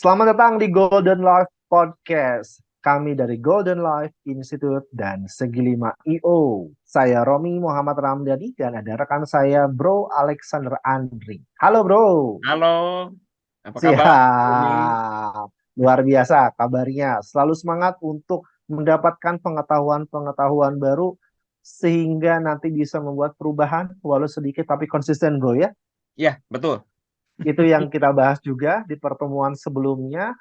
Selamat datang di Golden Life Podcast. Kami dari Golden Life Institute dan Segi Lima IO. Saya Romi Muhammad Ramdhani dan ada rekan saya Bro Alexander Andri. Halo Bro. Halo, apa kabar? Romi? Siap. Luar biasa kabarnya. Selalu semangat untuk mendapatkan pengetahuan-pengetahuan baru sehingga nanti bisa membuat perubahan walau sedikit tapi konsisten Bro ya. Ya, betul. Itu yang kita bahas juga di pertemuan sebelumnya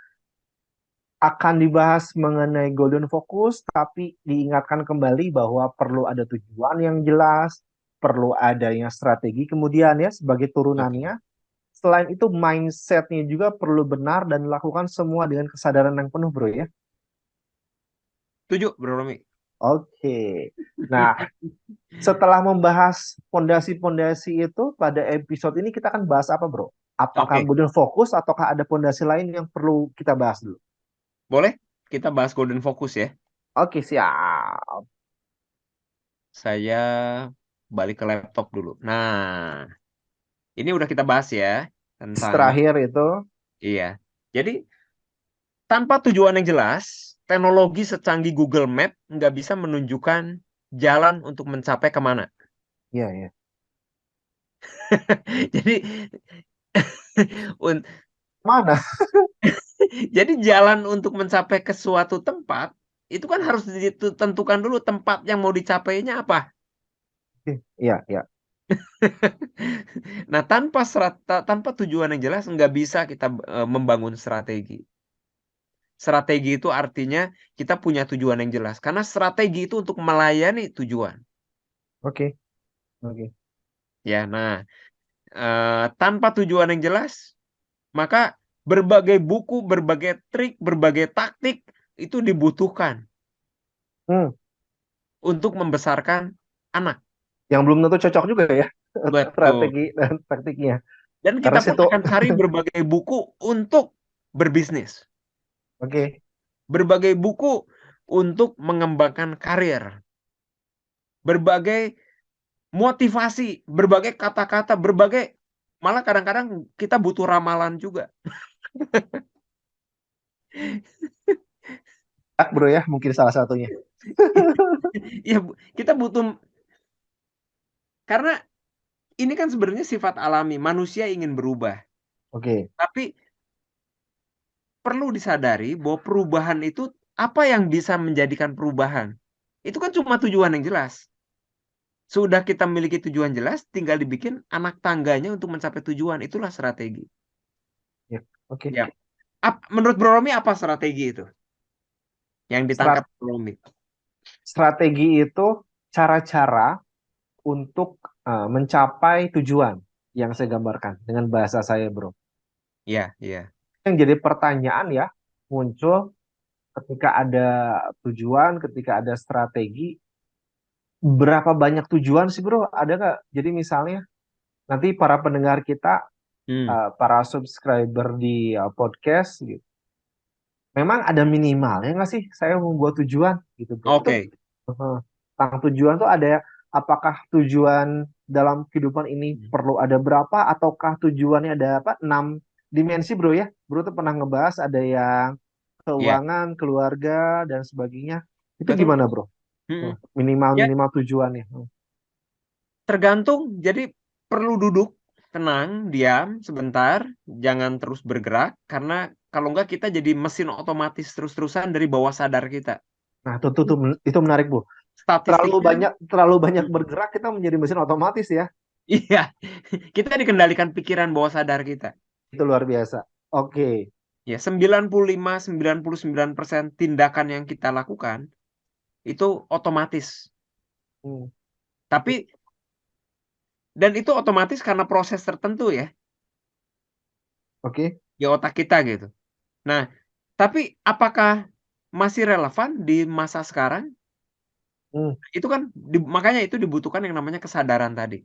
akan dibahas mengenai golden focus, tapi diingatkan kembali bahwa perlu ada tujuan yang jelas, perlu adanya strategi kemudian ya sebagai Oke. turunannya. Selain itu mindsetnya juga perlu benar dan lakukan semua dengan kesadaran yang penuh bro ya. Setuju, Bro Romi. Oke. Nah, setelah membahas pondasi-pondasi itu pada episode ini kita akan bahas apa bro? Apakah Oke, golden focus ataukah ada pondasi lain yang perlu kita bahas dulu? boleh kita bahas Golden Focus ya. Oke, siap. Saya balik ke laptop dulu. Nah, ini udah kita bahas ya tentang Terakhir itu, iya. Jadi tanpa tujuan yang jelas, teknologi secanggih Google Map nggak bisa menunjukkan jalan untuk mencapai kemana. ya ya. Jadi, un- Mana? jadi jalan untuk mencapai ke suatu tempat itu kan harus ditentukan dulu tempat yang mau dicapainya apa. Iya, iya. Nah, tanpa tujuan yang jelas nggak bisa kita membangun strategi. Strategi itu artinya kita punya tujuan yang jelas. Karena strategi itu untuk melayani tujuan. Oke, oke. Ya, nah, tanpa tujuan yang jelas, maka berbagai buku, berbagai trik, berbagai taktik itu dibutuhkan Hmm, untuk membesarkan anak. yang belum tentu cocok juga ya Betul. strategi dan taktiknya. Dan Karena kita pun situ, akan cari berbagai buku untuk berbisnis. oke. Berbagai buku untuk mengembangkan karir. Berbagai motivasi, berbagai kata-kata, berbagai malah kadang-kadang kita butuh ramalan juga. Bro ya, mungkin salah satunya. Ya, kita butuh karena ini kan sebenarnya sifat alami, manusia ingin berubah. Oke, Tapi perlu disadari bahwa perubahan itu apa yang bisa menjadikan perubahan? Itu kan cuma tujuan yang jelas. Sudah kita memiliki tujuan jelas, tinggal dibikin anak tangganya untuk mencapai tujuan. Itulah strategi. ya, oke. Ya. Menurut Bro Romi apa strategi itu yang ditangkap Strat- Bro Romi? Strategi itu cara-cara untuk mencapai tujuan yang saya gambarkan dengan bahasa saya, bro. Iya, iya. Yang jadi pertanyaan ya muncul ketika ada tujuan, ketika ada strategi, berapa banyak tujuan sih, bro? Ada nggak? Jadi misalnya nanti para pendengar kita, Hmm. para subscriber di podcast gitu. Memang ada minimalnya nggak sih saya membuat tujuan gitu bro? Itu Oke. tentang tujuan tuh ada apakah tujuan dalam kehidupan ini Hmm. perlu ada berapa ataukah tujuannya ada apa? 6 dimensi bro ya? Bro tuh pernah ngebahas ada yang Iya, keuangan, keluarga dan sebagainya. Itu betul gimana betul. bro? Hmm. Minimal Ya, minimal tujuannya. tergantung. Jadi perlu duduk, tenang, diam sebentar, jangan terus bergerak karena kalau enggak kita jadi mesin otomatis terus-terusan dari bawah sadar kita. Nah, itu menarik bu. Statistiknya, Terlalu banyak hmm, bergerak kita menjadi mesin otomatis ya. iya, kita dikendalikan pikiran bawah sadar kita. Itu luar biasa. Oke. Ya, 95-99% tindakan yang kita lakukan itu otomatis. Hmm. Tapi dan itu otomatis karena proses tertentu ya Oke. di otak kita gitu. Nah, tapi apakah masih relevan di masa sekarang? Hmm. Itu kan makanya itu dibutuhkan yang namanya kesadaran tadi.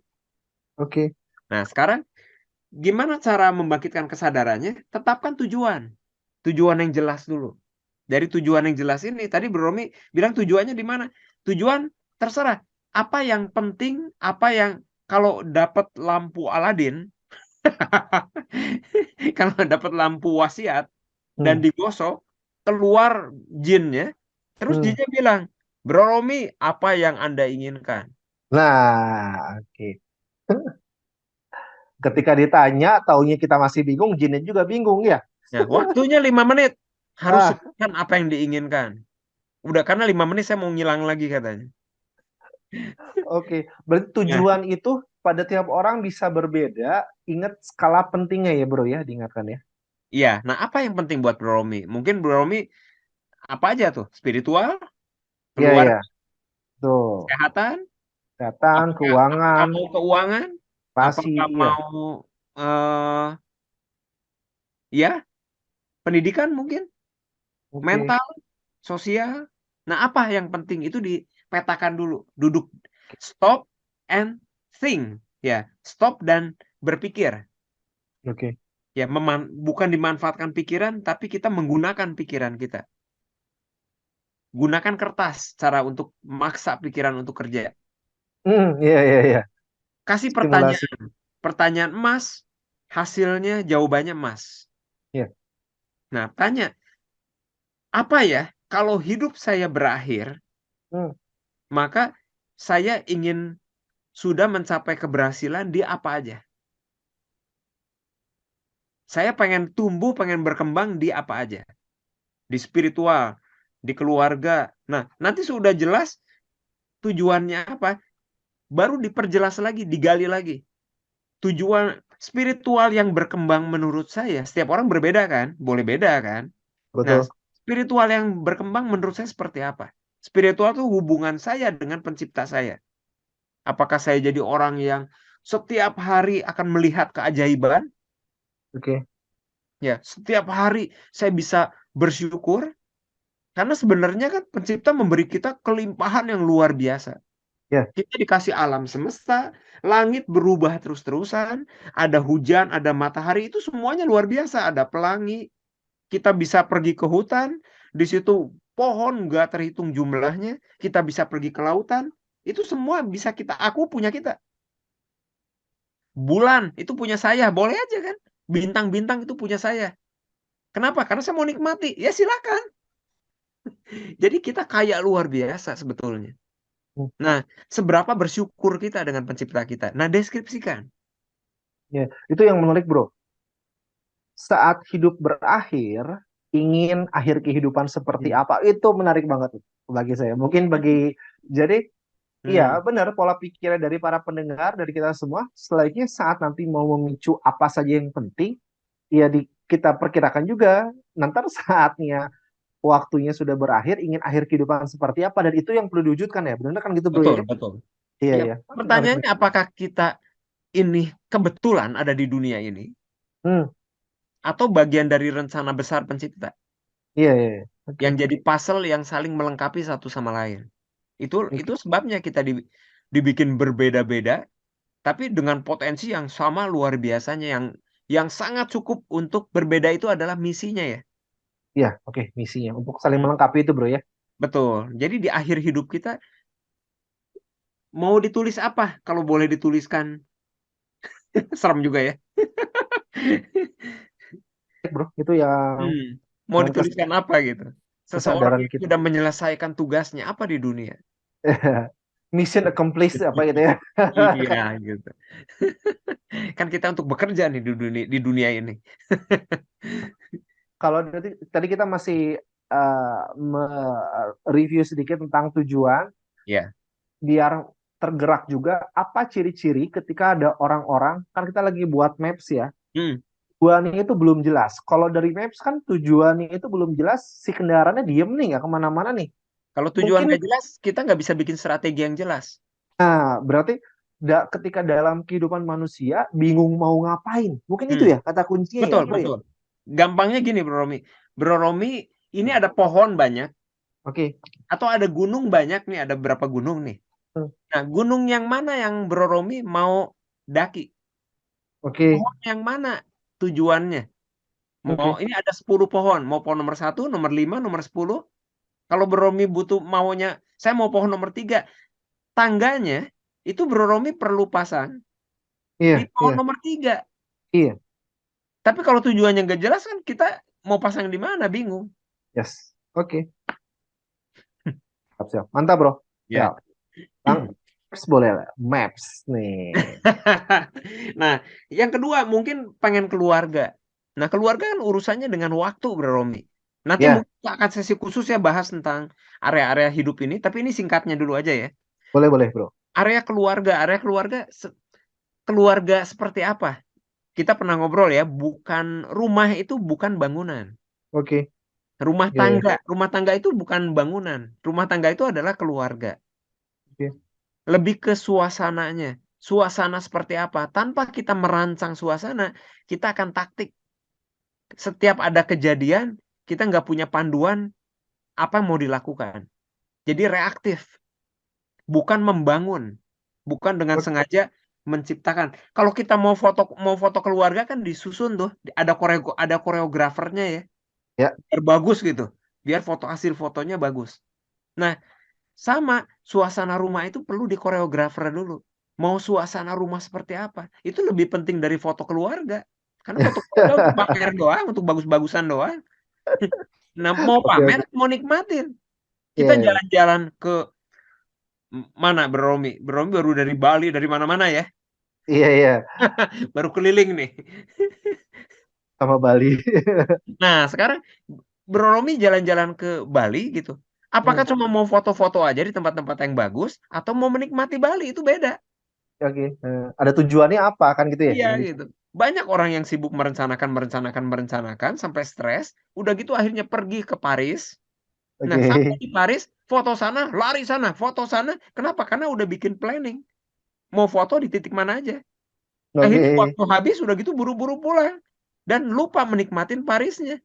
Oke. Nah, sekarang gimana cara membangkitkan kesadarannya? Tetapkan tujuan. Tujuan yang jelas dulu. Dari tujuan yang jelas ini, tadi Bro Romi bilang tujuannya di mana? Tujuan terserah. Apa yang penting, apa yang kalau dapat lampu Aladin, kalau dapat lampu wasiat, dan Hmm. digosok, keluar jinnya, terus Hmm. jinnya bilang, Bro Romi, apa yang Anda inginkan? Nah, oke. Ketika ditanya, taunya kita masih bingung, jinnya juga bingung ya. Nah, waktunya 5 menit. Harus Ah, sebutkan apa yang diinginkan. Udah, karena 5 menit saya mau ngilang lagi katanya. oke. Berarti Nah, tujuan itu pada tiap orang bisa berbeda. Ingat skala pentingnya ya, bro ya, diingatkan ya. iya. Nah, apa yang penting buat Bro Romi? Mungkin Bro Romi apa aja tuh? Spiritual, Iya, keluar, iya. Tuh. kesehatan, Kesehatan, apakah keuangan, mau keuangan, pasti, apakah iya. mau eh ya pendidikan mungkin, Oke. mental, sosial. Nah, apa yang penting itu dipetakan dulu. Duduk, stop and think. Ya, stop dan berpikir. Oke. Ya, bukan dimanfaatkan pikiran, tapi kita menggunakan pikiran kita. Gunakan kertas cara untuk maksa pikiran untuk kerja. Iya, iya, iya. Kasih Stimulasi. pertanyaan. Pertanyaan emas, hasilnya jawabannya emas. Iya. Nah, tanya, apa ya kalau hidup saya berakhir, Hmm. maka saya ingin sudah mencapai keberhasilan di apa aja. Saya pengen tumbuh, pengen berkembang di apa aja. Di spiritual, di keluarga. Nah, nanti sudah jelas tujuannya apa, baru diperjelas lagi, digali lagi. Tujuan spiritual yang berkembang menurut saya, setiap orang berbeda kan? Boleh beda kan? Nah, Betul. spiritual yang berkembang menurut saya seperti apa? Spiritual itu hubungan saya dengan pencipta saya. Apakah saya jadi orang yang setiap hari akan melihat keajaiban? Oke. Ya, setiap hari saya bisa bersyukur karena sebenarnya kan pencipta memberi kita kelimpahan yang luar biasa. Ya. Kita dikasih alam semesta, langit berubah terus-terusan, ada hujan, ada matahari, itu semuanya luar biasa. Ada pelangi, kita bisa pergi ke hutan, di situ pohon nggak terhitung jumlahnya, kita bisa pergi ke lautan, itu semua bisa aku punya kita. Bulan itu punya saya, boleh aja kan? Bintang-bintang itu punya saya. Kenapa? Karena saya mau nikmati. Ya silakan. Jadi kita kaya luar biasa sebetulnya. Hmm. Nah, seberapa bersyukur kita dengan pencipta kita? Nah, deskripsikan. Ya. Itu yang menarik, bro. Saat hidup berakhir, ingin akhir kehidupan seperti Hmm. apa? Itu menarik banget tuh bagi saya. Mungkin bagi jadi iya Hmm. benar pola pikirnya dari para pendengar dari kita semua. Selanjutnya saat nanti mau memicu apa saja yang penting, ya kita perkirakan juga nanti saatnya waktunya sudah berakhir, ingin akhir kehidupan seperti apa dan itu yang perlu diwujudkan ya. Benar kan gitu bro Betul, ya? betul. Iya Ya, iya. Menarik nih. pertanyaannya apakah kita ini kebetulan ada di dunia ini Hmm, atau bagian dari rencana besar pencipta iya iya. Iya. Oke. yang jadi puzzle yang saling melengkapi satu sama lain. Itu Oke. sebabnya kita dibikin berbeda-beda tapi dengan potensi yang sama luar biasanya yang sangat cukup untuk berbeda itu adalah misinya ya. Iya, oke, misinya untuk saling Hmm. melengkapi itu bro ya. Betul. Jadi di akhir hidup kita mau ditulis apa? Kalau boleh dituliskan, serem juga ya. Bro, itu yang Hmm. Mau dengan dituliskan apa gitu? Seseorang kesadaran yang kita. sudah menyelesaikan tugasnya apa di dunia? Mission accomplished apa gitu ya. Iya gitu. Kan kita untuk bekerja nih di dunia ini. Kalau tadi kita masih review sedikit tentang tujuan, Ya. biar tergerak juga. Apa ciri-ciri ketika ada orang-orang, kan kita lagi buat maps ya, Hmm. tujuannya itu belum jelas. Kalau dari maps kan tujuannya itu belum jelas, si kendaraannya diem nih, nggak kemana-mana nih. Kalau tujuan Mungkin, gak jelas, kita nggak bisa bikin strategi yang jelas. nah berarti ketika dalam kehidupan manusia bingung mau ngapain. Mungkin itu Hmm. ya kata kuncinya ya, Betul, bro ya. betul. Gampangnya gini, Bro Romi. Bro Romi, ini ada pohon banyak Oke. atau ada gunung banyak nih, ada berapa gunung nih. Hmm. Nah, gunung yang mana yang Bro Romi mau daki? Oke. Pohon yang mana tujuannya? Mau Oke. ini ada 10 pohon, mau pohon nomor 1, nomor 5, nomor 10. Kalau Bro Romi butuh maunya, saya mau pohon nomor 3. Tangganya itu Bro Romi perlu pasang Iya, di pohon iya, nomor 3. iya. Tapi kalau tujuannya nggak jelas kan kita mau pasang di mana, bingung. Yes. Oke. Siap. Mantap, bro. Ya. Siap. Bang, Maps boleh lah. Maps nih. Nah, yang kedua mungkin pengen keluarga. Nah, keluarga kan urusannya dengan waktu, Bro Romi. Nanti Ya, mungkin kita akan sesi khusus ya bahas tentang area-area hidup ini, tapi ini singkatnya dulu aja ya. boleh, bro. Area keluarga, keluarga seperti apa? Kita pernah ngobrol ya, bukan rumah itu bukan bangunan. Oke. Iya. Rumah tangga itu bukan bangunan. Rumah tangga itu adalah keluarga. Oke. Lebih ke suasananya. Suasana seperti apa? Tanpa kita merancang suasana, kita akan taktik. Setiap ada kejadian, kita nggak punya panduan apa yang mau dilakukan. Jadi reaktif, bukan membangun, bukan dengan Oke. sengaja menciptakan. Kalau kita mau foto keluarga kan disusun tuh, ada koreografernya ya, Ya. biar bagus gitu, biar hasil fotonya bagus. Nah, sama, suasana rumah itu perlu dikoreografer dulu. Mau suasana rumah seperti apa? Itu lebih penting dari foto keluarga. Karena foto keluarga untuk pamer doang, untuk bagus-bagusan doang. Nah, mau Oke, pamer, oke. mau nikmatin. Iya, Kita iya. jalan-jalan ke mana, Beromi? Beromi baru dari Bali, dari mana-mana ya. Iya, iya. Baru keliling nih. Sama Bali. Nah, sekarang Beromi jalan-jalan ke Bali gitu. Apakah Hmm. cuma mau foto-foto aja di tempat-tempat yang bagus, atau mau menikmati Bali? Itu beda. Oke. Ada tujuannya apa kan gitu ya? Iya Yang gitu. Banyak orang yang sibuk merencanakan sampai stres. Udah gitu akhirnya pergi ke Paris. Nah, sampai Oke. di Paris, foto sana, lari sana, foto sana. Kenapa? Karena udah bikin planning. Mau foto di titik mana aja. Akhirnya Oke. waktu habis udah gitu buru-buru pulang. Dan lupa menikmatin Parisnya.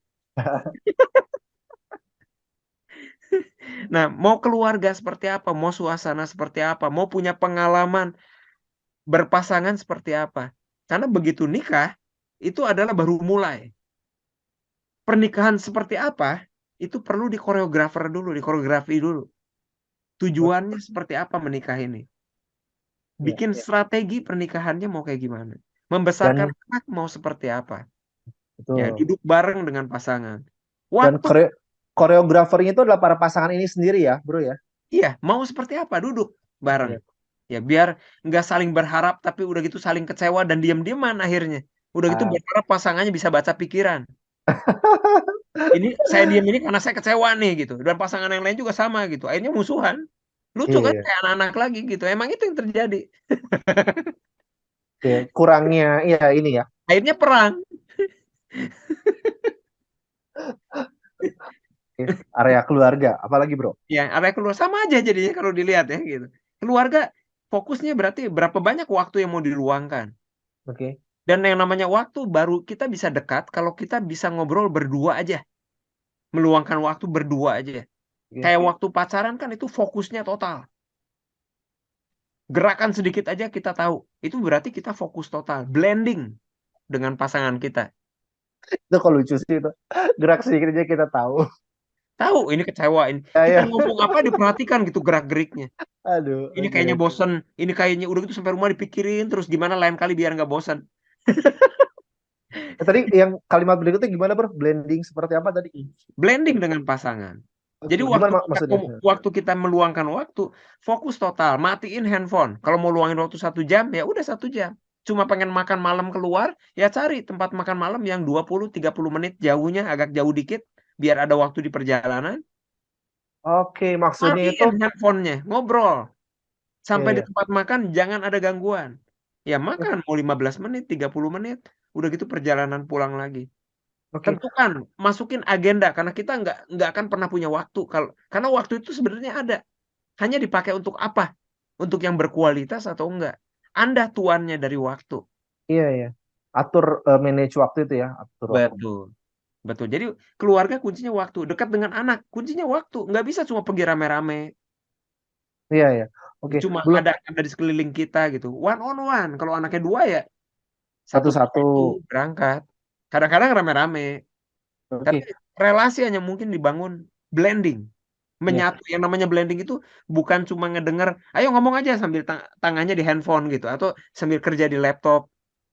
Nah, mau keluarga seperti apa? Mau suasana seperti apa? Mau punya pengalaman berpasangan seperti apa? Karena begitu nikah, itu adalah baru mulai. Pernikahan seperti apa? Itu perlu dikoreografi dulu. Tujuannya seperti apa menikah ini? Ya. Bikin strategi pernikahannya mau kayak gimana? Membesarkan Dan anak mau seperti apa? Ya, betul. duduk bareng dengan pasangan. Dan Waktu, koreografernya itu adalah para pasangan ini sendiri ya, bro ya. iya, mau seperti apa? Duduk bareng. Iya. Ya, biar nggak saling berharap, tapi udah gitu saling kecewa dan diam-diaman akhirnya. Udah gitu Ah. berharap pasangannya bisa baca pikiran. Ini saya diam ini karena saya kecewa nih gitu. Dan pasangan yang lain juga sama gitu. Akhirnya musuhan. Lucu Iya, kan iya. kayak anak-anak lagi gitu. Emang itu yang terjadi. Oke. Kurangnya, iya ini ya. Akhirnya perang. Oke. Area keluarga, apalagi bro? Ya, area keluar sama aja jadinya kalau dilihat ya gitu. Keluarga fokusnya berarti berapa banyak waktu yang mau diluangkan. Oke. Dan yang namanya waktu baru kita bisa dekat kalau kita bisa ngobrol berdua aja. Meluangkan waktu berdua aja. Oke. Kayak waktu pacaran kan itu fokusnya total. Gerakan sedikit aja kita tahu. Itu berarti kita fokus total. Blending dengan pasangan kita. Itu kalau lucu sih itu. Gerak sedikit aja kita tahu. Tahu ini kecewa ini. Ya, Kita ya. ngomong apa diperhatikan gitu gerak-geriknya. Aduh, Ini oke, kayaknya oke. bosen. Ini kayaknya udah gitu sampai rumah dipikirin terus gimana lain kali biar nggak bosen. Tadi yang kalimat berikutnya gimana bro? Blending seperti apa tadi? Blending dengan pasangan. Jadi Oke, gimana maksudnya? waktu kita meluangkan waktu, fokus total, matiin handphone. Kalau mau luangin waktu 1 jam, ya udah 1 jam. Cuma pengen makan malam keluar, ya cari tempat makan malam yang 20-30 menit jauhnya, agak jauh dikit, biar ada waktu di perjalanan. Oke, maksudnya itu, Matiin handphonenya, ngobrol. ya, Sampai di ya. tempat makan, jangan ada gangguan. Ya makan, mau 15 menit, 30 menit, udah gitu perjalanan pulang lagi. Oke, Tentukan, masukin agenda karena kita nggak akan pernah punya waktu kalau karena waktu itu sebenarnya ada, hanya dipakai untuk apa? Untuk yang berkualitas atau enggak? Anda tuannya dari waktu. iya, ya. Atur manage waktu itu ya, atur waktu. Betul, betul. Jadi keluarga kuncinya waktu, dekat dengan anak kuncinya waktu. Nggak bisa cuma pergi rame-rame, Iya, ya. Oke, cuma belum ada di sekeliling kita gitu. One on one. Kalau anaknya dua ya satu satu-satu. persatu berangkat. Kadang-kadang rame-rame, tapi Oke, relasi hanya mungkin dibangun blending. iya. Menyatu, yang namanya blending itu bukan cuma ngedenger ayo ngomong aja sambil tangannya di handphone gitu atau sambil kerja di laptop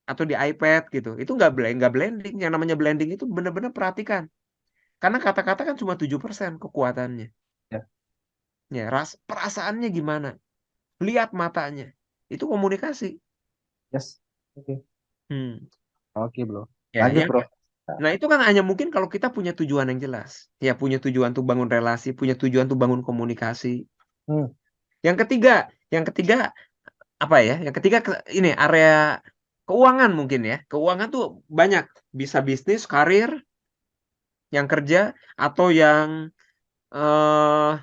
atau di iPad gitu, itu nggak blending. Yang namanya blending itu bener-bener perhatikan Karena kata-kata kan cuma 7% kekuatannya. Ya, Ya, perasaannya gimana? Lihat matanya. Itu komunikasi. yes. Oke, Hmm. oke bro. Ya, Lanjut yang bro. nah itu kan hanya mungkin kalau kita punya tujuan yang jelas. Ya, punya tujuan untuk bangun relasi, punya tujuan untuk bangun komunikasi. Hmm, Yang ketiga apa ya? Yang ketiga ini area keuangan mungkin ya. Keuangan tuh banyak, bisa bisnis, karir, yang kerja atau yang eh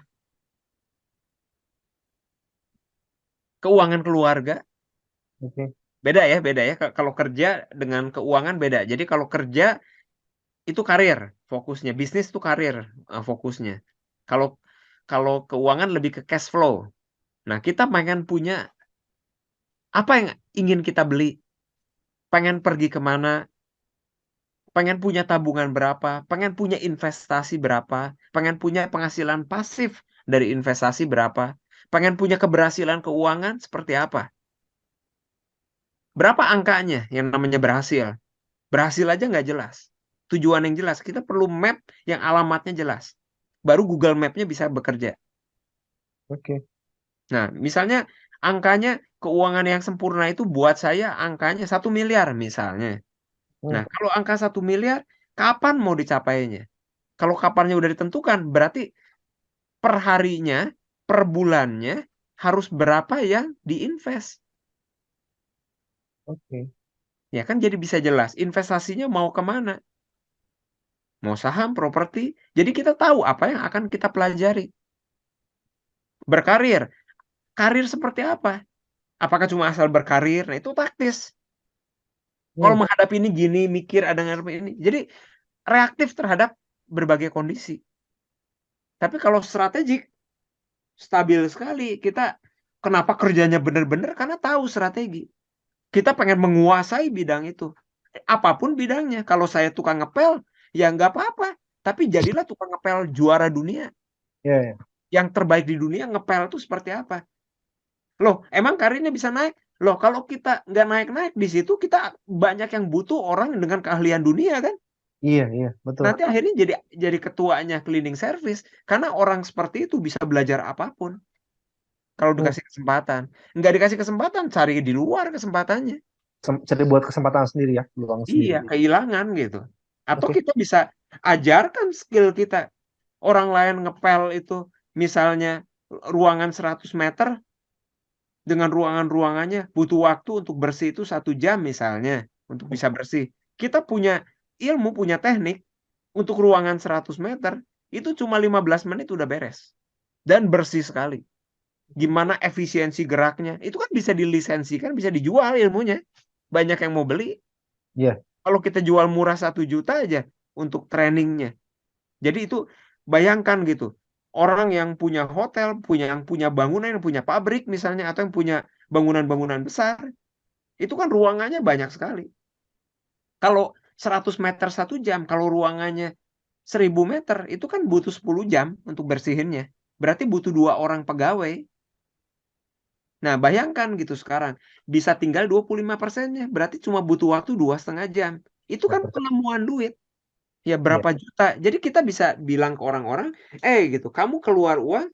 keuangan keluarga. oke. Beda ya. Kalau kerja dengan keuangan beda. Jadi kalau kerja itu karir fokusnya, bisnis itu karir fokusnya. Kalau kalau keuangan lebih ke cash flow. Nah, kita pengen punya apa yang ingin kita beli, pengen pergi kemana, pengen punya tabungan berapa, pengen punya investasi berapa, pengen punya penghasilan pasif dari investasi berapa, pengen punya keberhasilan keuangan seperti apa. Berapa angkanya yang namanya berhasil? Berhasil aja nggak jelas. Tujuan yang jelas, kita perlu map yang alamatnya jelas. Baru Google Map-nya bisa bekerja. Oke. Nah, misalnya angkanya keuangan yang sempurna itu buat saya angkanya 1 miliar misalnya. Hmm, Nah, kalau angka 1 miliar, kapan mau dicapainya? Kalau kapannya udah ditentukan, berarti per harinya, per bulannya, harus berapa yang diinvest. oke. Ya kan jadi bisa jelas, investasinya mau kemana. Mau saham, properti. Jadi kita tahu apa yang akan kita pelajari. Berkarir. Karir seperti apa? Apakah cuma asal berkarir? Nah, itu taktis. Kalau Hmm, menghadapi ini gini, mikir ada ngarep ini. Jadi reaktif terhadap berbagai kondisi. Tapi kalau strategik, stabil sekali. Kita kenapa kerjanya benar-benar? Karena tahu strategi. Kita pengen menguasai bidang itu. Apapun bidangnya. Kalau saya tukang ngepel, ya nggak apa-apa. Tapi jadilah tukang ngepel juara dunia. ya, ya. Yang terbaik di dunia ngepel itu seperti apa? Loh, emang karirnya bisa naik? Loh, kalau kita nggak naik-naik di situ, kita banyak yang butuh orang dengan keahlian dunia kan? Iya, iya, betul. Nanti akhirnya jadi ketuanya cleaning service karena orang seperti itu bisa belajar apapun kalau Hmm, dikasih kesempatan. Nggak dikasih kesempatan, cari di luar kesempatannya. cari buat kesempatan sendiri ya, peluang Iya, sendiri. kehilangan gitu. Atau Oke. kita bisa ajarkan skill kita. Orang lain ngepel itu misalnya ruangan 100 meter dengan ruangan-ruangannya butuh waktu untuk bersih itu 1 jam misalnya untuk bisa bersih. Kita punya ilmu, punya teknik untuk ruangan 100 meter itu cuma 15 menit udah beres dan bersih sekali. Gimana efisiensi geraknya? Itu kan bisa dilisensikan, bisa dijual ilmunya. Banyak yang mau beli. Iya, Kalau kita jual murah 1 juta aja untuk trainingnya. Jadi itu bayangkan gitu. Orang yang punya hotel, yang punya bangunan, yang punya pabrik misalnya, atau yang punya bangunan-bangunan besar, itu kan ruangannya banyak sekali. Kalau 100 meter 1 jam, kalau ruangannya 1000 meter, itu kan butuh 10 jam untuk bersihinnya. Berarti butuh 2 orang pegawai. Nah, bayangkan gitu sekarang. Bisa tinggal 25%-nya. Berarti cuma butuh waktu 2,5 jam. Itu ya, kan percaya. penemuan duit. Ya Iya, berapa juta. Jadi kita bisa bilang ke orang-orang, gitu, kamu keluar uang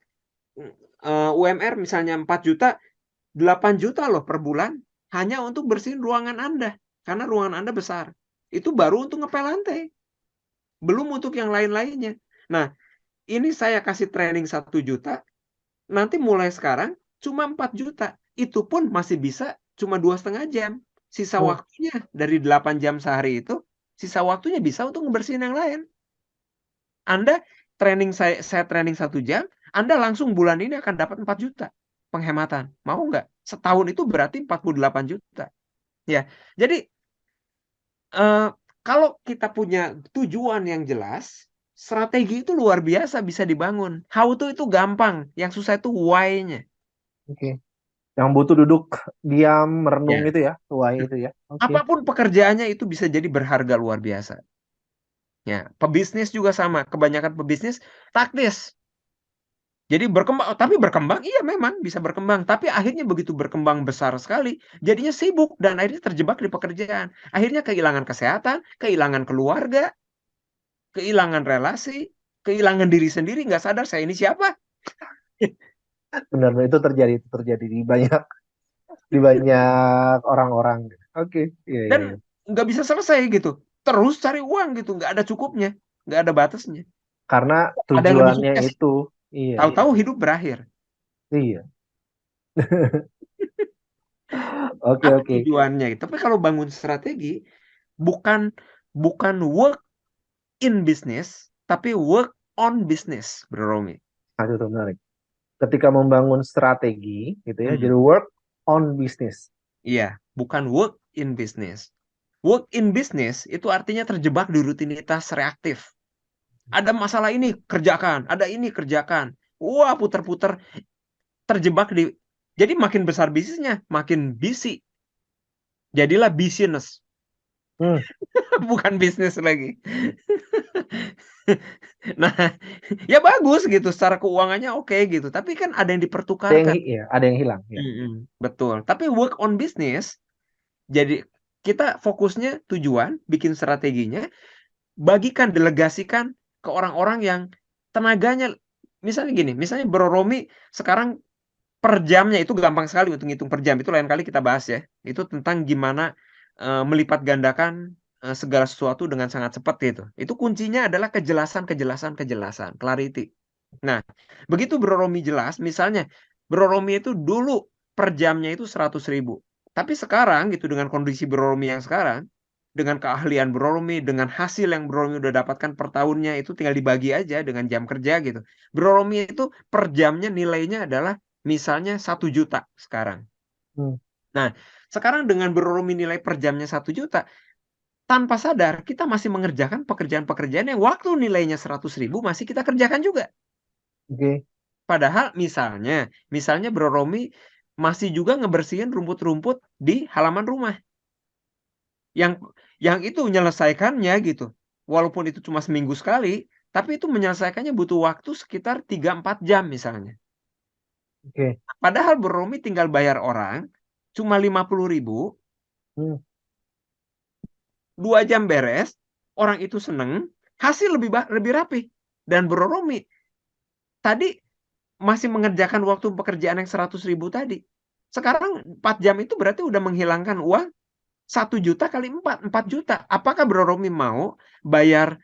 UMR misalnya 4 juta, 8 juta loh per bulan hanya untuk bersihin ruangan Anda. Karena ruangan Anda besar. Itu baru untuk ngepel lantai. Belum untuk yang lain-lainnya. Nah, ini saya kasih training 1 juta, nanti mulai sekarang cuma 4 juta. Itu pun masih bisa cuma 2,5 jam. Sisa hmm, waktunya dari 8 jam sehari itu, sisa waktunya bisa untuk ngebersihin yang lain. Anda saya training 1 jam, Anda langsung bulan ini akan dapat 4 juta penghematan. Mau nggak? Setahun itu berarti 48 juta. Ya, jadi eh, kalau kita punya tujuan yang jelas, strategi itu luar biasa bisa dibangun. How to itu gampang, yang susah itu why-nya. oke. Yang butuh duduk diam merenung Ya, itu ya, tuai itu ya. Oke. apapun pekerjaannya itu bisa jadi berharga luar biasa. Ya, pebisnis juga sama. Kebanyakan pebisnis taktis. Jadi berkembang, tapi berkembang, iya memang bisa berkembang. Tapi akhirnya begitu berkembang besar sekali, jadinya sibuk dan akhirnya terjebak di pekerjaan. Akhirnya kehilangan kesehatan, kehilangan keluarga. kehilangan relasi, kehilangan diri sendiri, nggak sadar saya ini siapa. Benar, itu terjadi di banyak orang-orang. Oke, iya, iya, Dan iya. nggak bisa selesai gitu. Terus cari uang gitu, nggak ada cukupnya, nggak ada batasnya. Karena Ada yang lebih tujuannya sukses, itu, iya, tahu-tahu hidup berakhir. iya. Oke, Apa oke. tujuannya? Tapi kalau bangun strategi, bukan bukan work in business, tapi work on business, Bro Romi. Nah, itu menarik. Ketika membangun strategi, gitu ya, Hmm. jadi work on business. Iya, bukan work in business. Work in business itu artinya terjebak di rutinitas reaktif. Ada masalah ini, kerjakan. Ada ini, kerjakan. Wah, puter-puter, terjebak di... Jadi makin besar bisnisnya, makin busy. Jadilah business, Hmm, bukan bisnis lagi. Nah, ya bagus gitu, secara keuangannya oke gitu. Tapi kan ada yang dipertukarkan. ya, ada yang hilang, ya. Betul. Tapi work on business, jadi kita fokusnya tujuan, bikin strateginya, bagikan, delegasikan ke orang-orang yang tenaganya, misalnya gini, misalnya Bro Romi sekarang per jamnya itu gampang sekali untuk ngitung per jam, itu lain kali kita bahas ya. Itu tentang gimana melipat gandakan segala sesuatu dengan sangat cepat gitu. Itu kuncinya adalah kejelasan, kejelasan, kejelasan, clarity. Nah, begitu Bro Romi jelas, misalnya Bro Romi itu dulu per jamnya itu 100.000. Tapi sekarang gitu, dengan kondisi Bro Romi yang sekarang, dengan keahlian Bro Romi, dengan hasil yang Bro Romi udah dapatkan per tahunnya, itu tinggal dibagi aja dengan jam kerja gitu. Bro Romi itu per jamnya nilainya adalah misalnya 1 juta sekarang. Hmm, Nah, sekarang dengan Bro Romi nilai per jamnya 1 juta, tanpa sadar kita masih mengerjakan pekerjaan-pekerjaan yang waktu nilainya 100.000 masih kita kerjakan juga. oke. Padahal misalnya Bro Romi masih juga ngebersihin rumput-rumput di halaman rumah. Yang yang itu menyelesaikannya gitu. Walaupun itu cuma seminggu sekali, tapi itu menyelesaikannya butuh waktu sekitar 3-4 jam misalnya. Oke. Padahal Bro Romi tinggal bayar orang cuma 50.000, Hmm, 2 jam beres, orang itu seneng, hasil lebih rapi. Dan Bro Romi tadi masih mengerjakan waktu pekerjaan yang 100.000 tadi. Sekarang 4 jam itu berarti udah menghilangkan uang 1 juta kali 4, 4 juta. Apakah Bro Romi mau bayar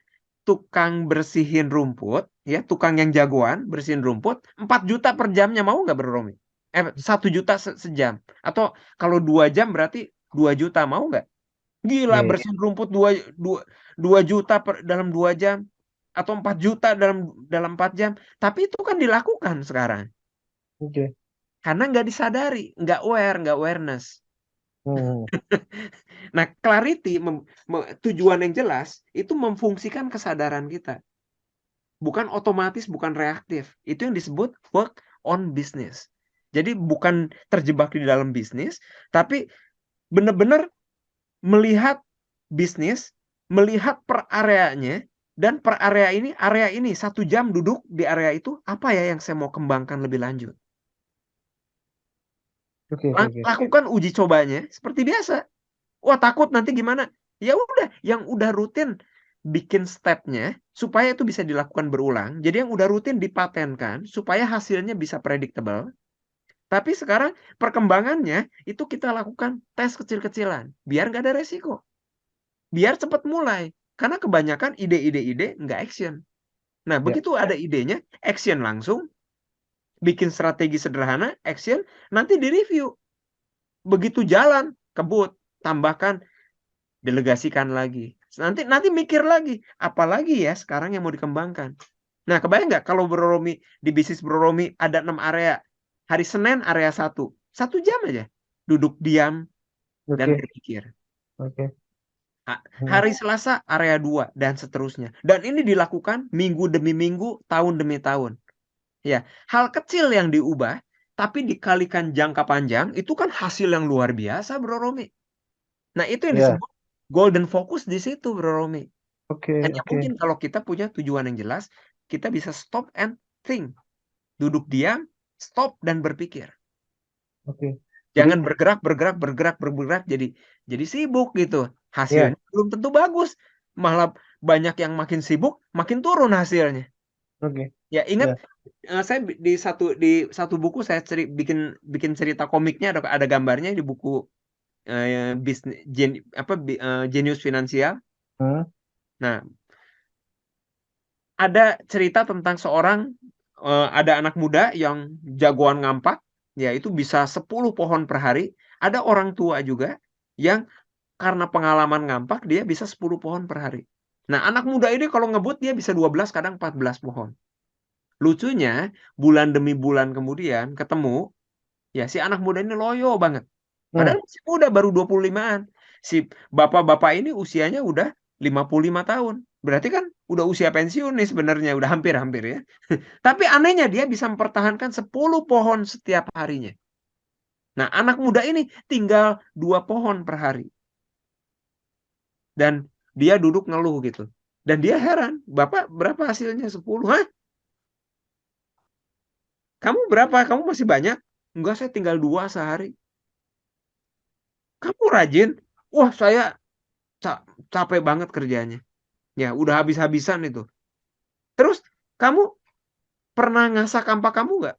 tukang bersihin rumput, ya, tukang yang jagoan bersihin rumput, 4 juta per jamnya, mau nggak Bro Romi? 1 juta sejam. Atau kalau 2 jam berarti 2 juta, mau nggak? Gila, iya, iya. bersihin rumput 2 juta dalam 2 jam. Atau 4 juta dalam 4 jam. Tapi itu kan dilakukan sekarang. Oke. Karena nggak disadari, nggak awareness. Hmm, Nah, clarity, tujuan yang jelas, itu memfungsikan kesadaran kita. Bukan otomatis, bukan reaktif. Itu yang disebut work on business. Jadi bukan terjebak di dalam bisnis, tapi benar-benar melihat bisnis, melihat per areanya, dan per area ini 1 jam duduk di area itu, apa ya yang saya mau kembangkan lebih lanjut. oke, oke, oke. Lakukan uji cobanya seperti biasa. Wah, takut nanti gimana? Ya udah, yang udah rutin bikin stepnya supaya itu bisa dilakukan berulang. Jadi yang udah rutin dipatenkan supaya hasilnya bisa predictable. Tapi sekarang perkembangannya itu kita lakukan tes kecil-kecilan biar nggak ada resiko. Biar cepat mulai. Karena kebanyakan ide-ide nggak action. Nah, Ya, begitu ada idenya, action langsung, bikin strategi sederhana, action, nanti di-review. Begitu jalan, kebut, tambahkan, delegasikan lagi. Nanti nanti mikir lagi, apalagi ya sekarang yang mau dikembangkan. Nah, kebayang nggak kalau Bro Romi, di bisnis Bro Romi ada 6 area. Hari Senin area 1 jam aja. Duduk diam dan oke, berpikir. oke. Hmm, Hari Selasa area 2 dan seterusnya. Dan ini dilakukan minggu demi minggu, tahun demi tahun. Ya, hal kecil yang diubah tapi dikalikan jangka panjang itu kan hasil yang luar biasa, Bro Romi. Nah, itu yang ya, disebut golden focus di situ, Bro Romi. oke, Hanya oke, mungkin kalau kita punya tujuan yang jelas, kita bisa stop and think. Duduk diam, stop dan berpikir. oke. Jadi, Jangan bergerak, bergerak, bergerak, bergerak jadi sibuk gitu. ya, Hasilnya belum tentu bagus. Malah banyak yang makin sibuk, makin turun hasilnya. Oke. Ya ingat, Ya. saya di satu buku saya bikin cerita komiknya, ada gambarnya di buku bisnis Genius Finansial. Hmm. Nah, ada cerita tentang ada anak muda yang jagoan ngampak, ya itu bisa 10 pohon per hari. Ada orang tua juga yang karena pengalaman ngampak dia bisa 10 pohon per hari. Nah, anak muda ini kalau ngebut dia bisa 12 kadang 14 pohon. Lucunya, bulan demi bulan kemudian ketemu, ya si anak muda ini loyo banget. Hmm. Padahal masih muda, baru 25-an. Si bapak-bapak ini usianya udah 55 tahun. Berarti kan udah usia pensiun nih sebenarnya, udah hampir-hampir ya. Tapi anehnya dia bisa mempertahankan 10 pohon setiap harinya. Nah, anak muda ini tinggal 2 pohon per hari. Dan dia duduk ngeluh gitu. Dan dia heran, "Bapak berapa hasilnya 10?" "Hah? Kamu berapa? Kamu masih banyak?" "Enggak, saya tinggal 2 sehari." "Kamu rajin?" "Wah, saya ca- capek banget kerjanya. Ya, udah habis-habisan itu." "Terus kamu pernah ngasah kampak kamu nggak?"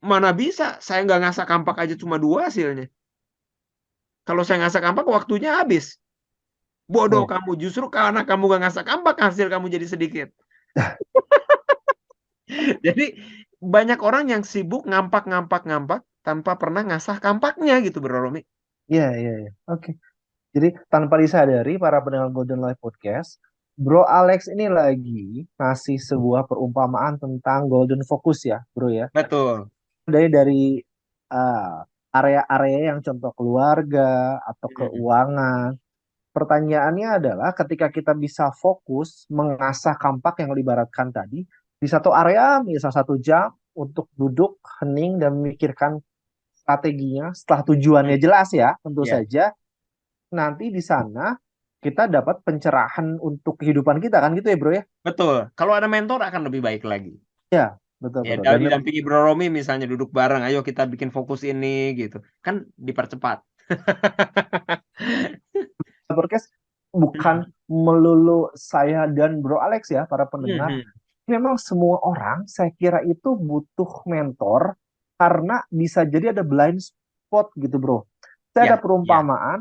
"Mana bisa, saya nggak ngasah kampak aja cuma 2 hasilnya. Kalau saya ngasah kampak waktunya habis." "Bodoh Oke. kamu, justru karena kamu gak ngasah kampak hasil kamu jadi sedikit." Jadi banyak orang yang sibuk ngampak tanpa pernah ngasah kampaknya gitu, Bro Romi. Iya, iya, iya. Oke. Jadi tanpa disadari para pendengar Golden Life Podcast, Bro Alex ini lagi ngasih sebuah perumpamaan tentang golden focus ya, Bro ya. Betul. Dari uh, area-area yang contoh keluarga atau Mm. keuangan. Pertanyaannya adalah ketika kita bisa fokus mengasah kampak yang diibaratkan tadi di satu area, misal 1 jam untuk duduk hening dan memikirkan strateginya setelah tujuannya Mm. jelas ya, tentu Ya, saja nanti di sana kita dapat pencerahan untuk kehidupan kita kan gitu ya bro ya? betul. Kalau ada mentor akan lebih baik lagi. Ya, betul Ya, betul. Dan didampingi Bro Romi misalnya duduk bareng, ayo kita bikin fokus ini gitu. Kan dipercepat. podcast bukan melulu saya dan Bro Alex ya para pendengar. Mhm. Memang semua orang saya kira itu butuh mentor karena bisa jadi ada blind spot gitu bro. Saya ada Ya, ya. perumpamaan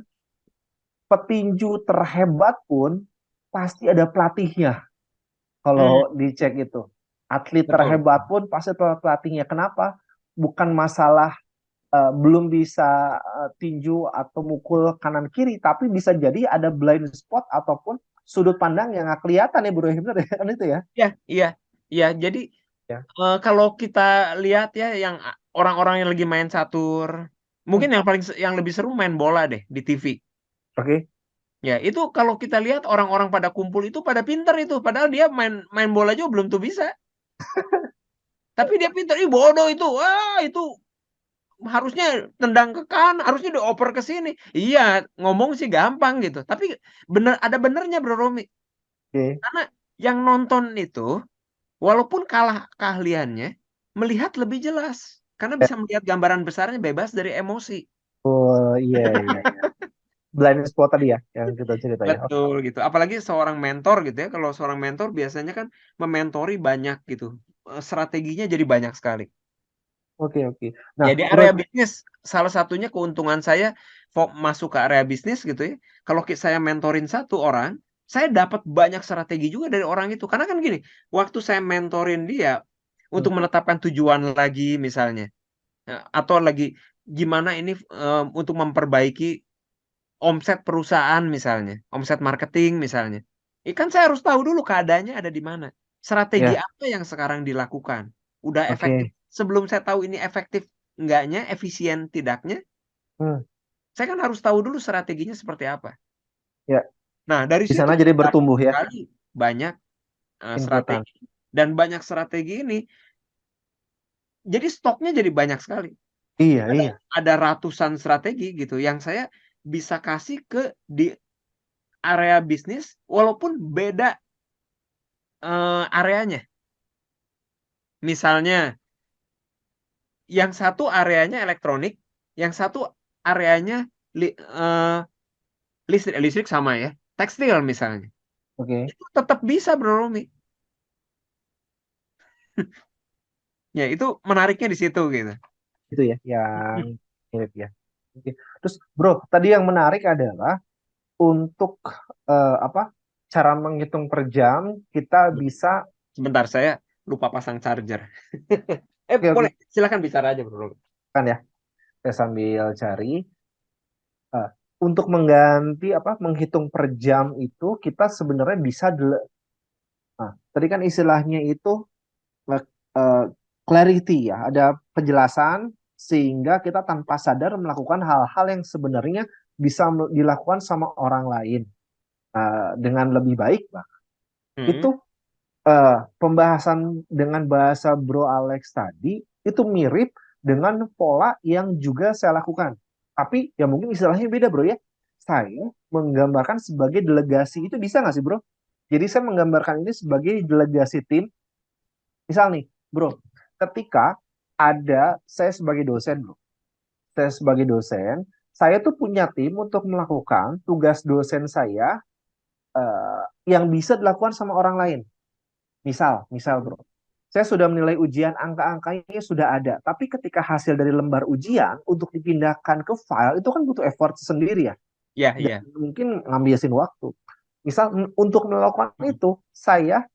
petinju terhebat pun pasti ada pelatihnya Hmm, kalau dicek itu. Atlet betul. terhebat pun pasti ada pelatihnya. Kenapa? Bukan masalah belum bisa tinju atau mukul kanan kiri, tapi bisa jadi ada blind spot ataupun sudut pandang yang nggak kelihatan ya bro, bener ya kan itu ya? Ya, iya. Iya, jadi Ya, kalau kita lihat ya yang orang-orang yang lagi main catur, hmm, mungkin yang lebih seru main bola deh di TV. oke. Ya, itu kalau kita lihat orang-orang pada kumpul itu pada pinter itu, padahal dia main main bola juga belum tuh bisa. Tapi dia pinter, ih bodoh itu. Wah, itu harusnya tendang ke kanan, harusnya dioper ke sini. Iya, ngomong sih gampang gitu. Tapi ada benernya Bro Romi. Oke. Karena yang nonton itu walaupun kalah keahliannya, melihat lebih jelas. Karena bisa melihat gambaran besarnya bebas dari emosi. Oh iya iya iya. Blind spot tadi ya yang kita cerita ya. Oke Betul gitu. Apalagi seorang mentor gitu ya. Kalau seorang mentor biasanya kan mementori banyak gitu. Strateginya jadi banyak sekali. oke. Oke. Nah Ya di area menurut bisnis, salah satunya keuntungan saya masuk ke area bisnis gitu ya. Kalau saya mentorin satu orang, saya dapat banyak strategi juga dari orang itu. Karena kan gini, waktu saya mentorin dia hmm, untuk menetapkan tujuan lagi misalnya, atau lagi gimana ini untuk memperbaiki omset perusahaan misalnya, omset marketing misalnya. Kan saya harus tahu dulu keadaannya ada di mana. Strategi ya apa yang sekarang dilakukan? Udah efektif. oke. Sebelum saya tahu ini efektif enggaknya, efisien tidaknya, Hmm, saya kan harus tahu dulu strateginya seperti apa. ya Nah, dari di situ sana jadi dapat bertumbuh ya sekali banyak inputan. strategi. Dan banyak strategi ini, jadi stoknya jadi banyak sekali. Iya Ada iya. ada ratusan strategi gitu yang saya bisa kasih di area bisnis walaupun beda areanya. Misalnya yang satu areanya elektronik, yang satu areanya listrik sama ya, tekstil misalnya. Oke. Itu tetap bisa Bro Romi. Ya, itu menariknya di situ gitu. Itu ya yang mirip ya. Oke. Terus bro, tadi yang menarik adalah untuk apa? Cara menghitung per jam kita bisa. Sebentar, saya lupa pasang charger. Oke, oke, Boleh, silakan bicara aja Bro Romi. kan ya. Saya sambil cari. Eh, untuk mengganti apa? Menghitung per jam itu kita sebenarnya bisa nah, tadi kan istilahnya itu eh, eh, clarity ya, ada penjelasan sehingga kita tanpa sadar melakukan hal-hal yang sebenarnya bisa dilakukan sama orang lain dengan lebih baik. Bah. Hmm. Itu pembahasan dengan bahasa Bro Alex tadi itu mirip dengan pola yang juga saya lakukan. Tapi ya mungkin istilahnya beda bro ya. Saya menggambarkan sebagai delegasi itu bisa nggak sih bro? Jadi saya menggambarkan ini sebagai delegasi tim. Misal nih bro, ketika ada saya sebagai dosen bro. Saya sebagai dosen, saya tuh punya tim untuk melakukan tugas dosen saya yang bisa dilakukan sama orang lain. Misal bro, saya sudah menilai ujian, angka-angkanya sudah ada. Tapi ketika hasil dari lembar ujian untuk dipindahkan ke file, itu kan butuh effort sendiri ya. Ya, Dan ya. mungkin ngabisin waktu. Misal untuk melakukan itu, saya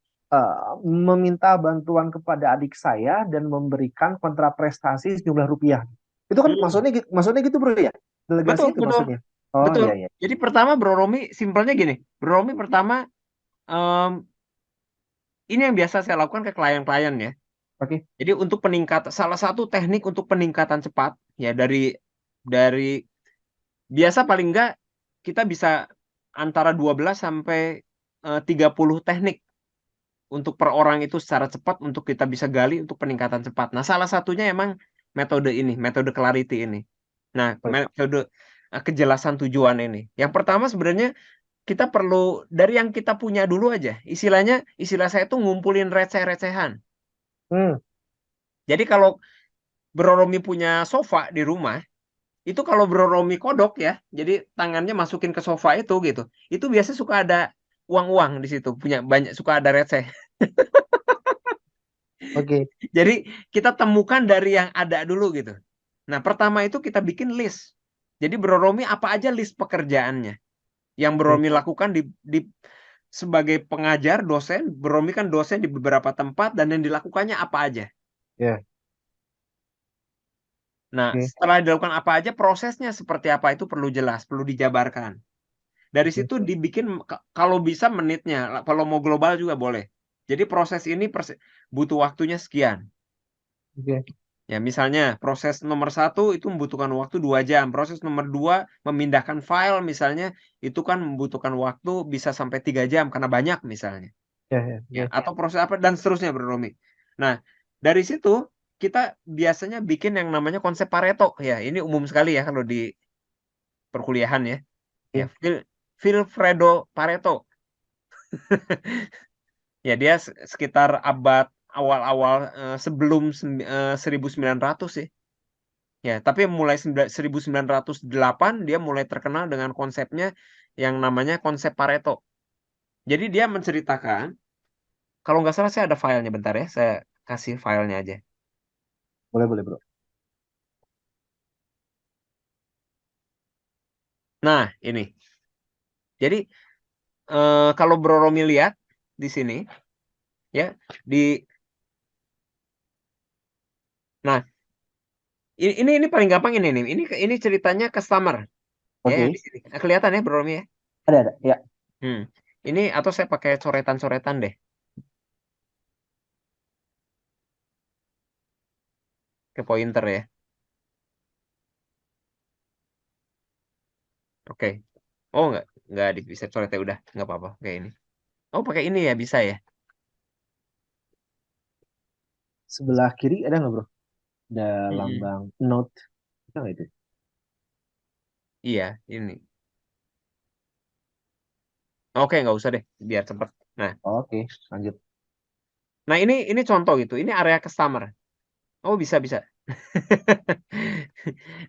meminta bantuan kepada adik saya dan memberikan kontraprestasi sejumlah rupiah. Itu kan Hmm. maksudnya gitu bro ya? Betul, Delegasi itu betul, maksudnya. Oh betul. iya iya. Jadi pertama Bro Romi, simpelnya gini. Bro Romi pertama, em, ini yang biasa saya lakukan ke klien-klien ya. Oke. Jadi untuk peningkatan, salah satu teknik untuk peningkatan cepat ya dari biasa paling enggak kita bisa antara 12 sampai 30 teknik untuk per orang itu secara cepat untuk kita bisa gali untuk peningkatan cepat. Nah, salah satunya emang metode ini, metode clarity ini. Nah, Baik. metode kejelasan tujuan ini. Yang pertama sebenarnya kita perlu dari yang kita punya dulu aja. Istilah saya tuh ngumpulin receh-recehan. Hmm, Jadi kalau Bro Romi punya sofa di rumah, itu kalau Bro Romi kodok ya, jadi tangannya masukin ke sofa itu gitu. Itu biasa suka ada uang-uang di situ, punya banyak suka ada receh. oke. Jadi kita temukan dari yang ada dulu gitu. Nah, pertama itu kita bikin list. Jadi Bro Romi apa aja list pekerjaannya yang Bro Oke. Romi lakukan di sebagai pengajar, dosen. Bro Romi kan dosen di beberapa tempat dan yang dilakukannya apa aja. Ya. Nah, Oke. setelah dilakukan apa aja, prosesnya seperti apa itu perlu jelas, perlu dijabarkan. Dari Oke. situ dibikin kalau bisa menitnya, kalau mau global juga boleh. Jadi proses ini butuh waktunya sekian. Oke. Ya, misalnya proses nomor satu itu membutuhkan waktu 2 jam. Proses nomor dua memindahkan file misalnya itu kan membutuhkan waktu bisa sampai 3 jam karena banyak misalnya. Ya, ya, Ya, oke. atau proses apa dan seterusnya Bro Romi. Nah, dari situ kita biasanya bikin yang namanya konsep Pareto. Ya, ini umum sekali ya kalau di perkuliahan ya. Ya, Oke. Vilfredo Pareto. Ya, dia sekitar abad awal-awal sebelum 1900 sih. Ya, tapi mulai 1908 dia mulai terkenal dengan konsepnya yang namanya konsep Pareto. Jadi dia menceritakan, kalau nggak salah saya ada filenya bentar ya, saya kasih filenya aja. Boleh, boleh, bro. Nah, ini. Jadi kalau Bro Romi lihat di sini ya, di nah ini paling gampang ini nih. Ini ceritanya customer ya yang Oke. di sini. Nah, kelihatan ya Bro Romi ya. Ada. Ya. Hmm. Ini atau saya pakai coretan-coretan deh. Ke pointer ya. Oke. Oh nggak bisa coretnya udah nggak apa-apa kayak ini. Oh pakai ini ya bisa ya. Sebelah kiri ada nggak, bro? Ada Mm-mm. lambang note. Bisa nggak itu? Iya ini. Oke nggak usah deh biar cepet. Nah, Oke, lanjut. ini contoh gitu. Ini area customer. Oh bisa bisa.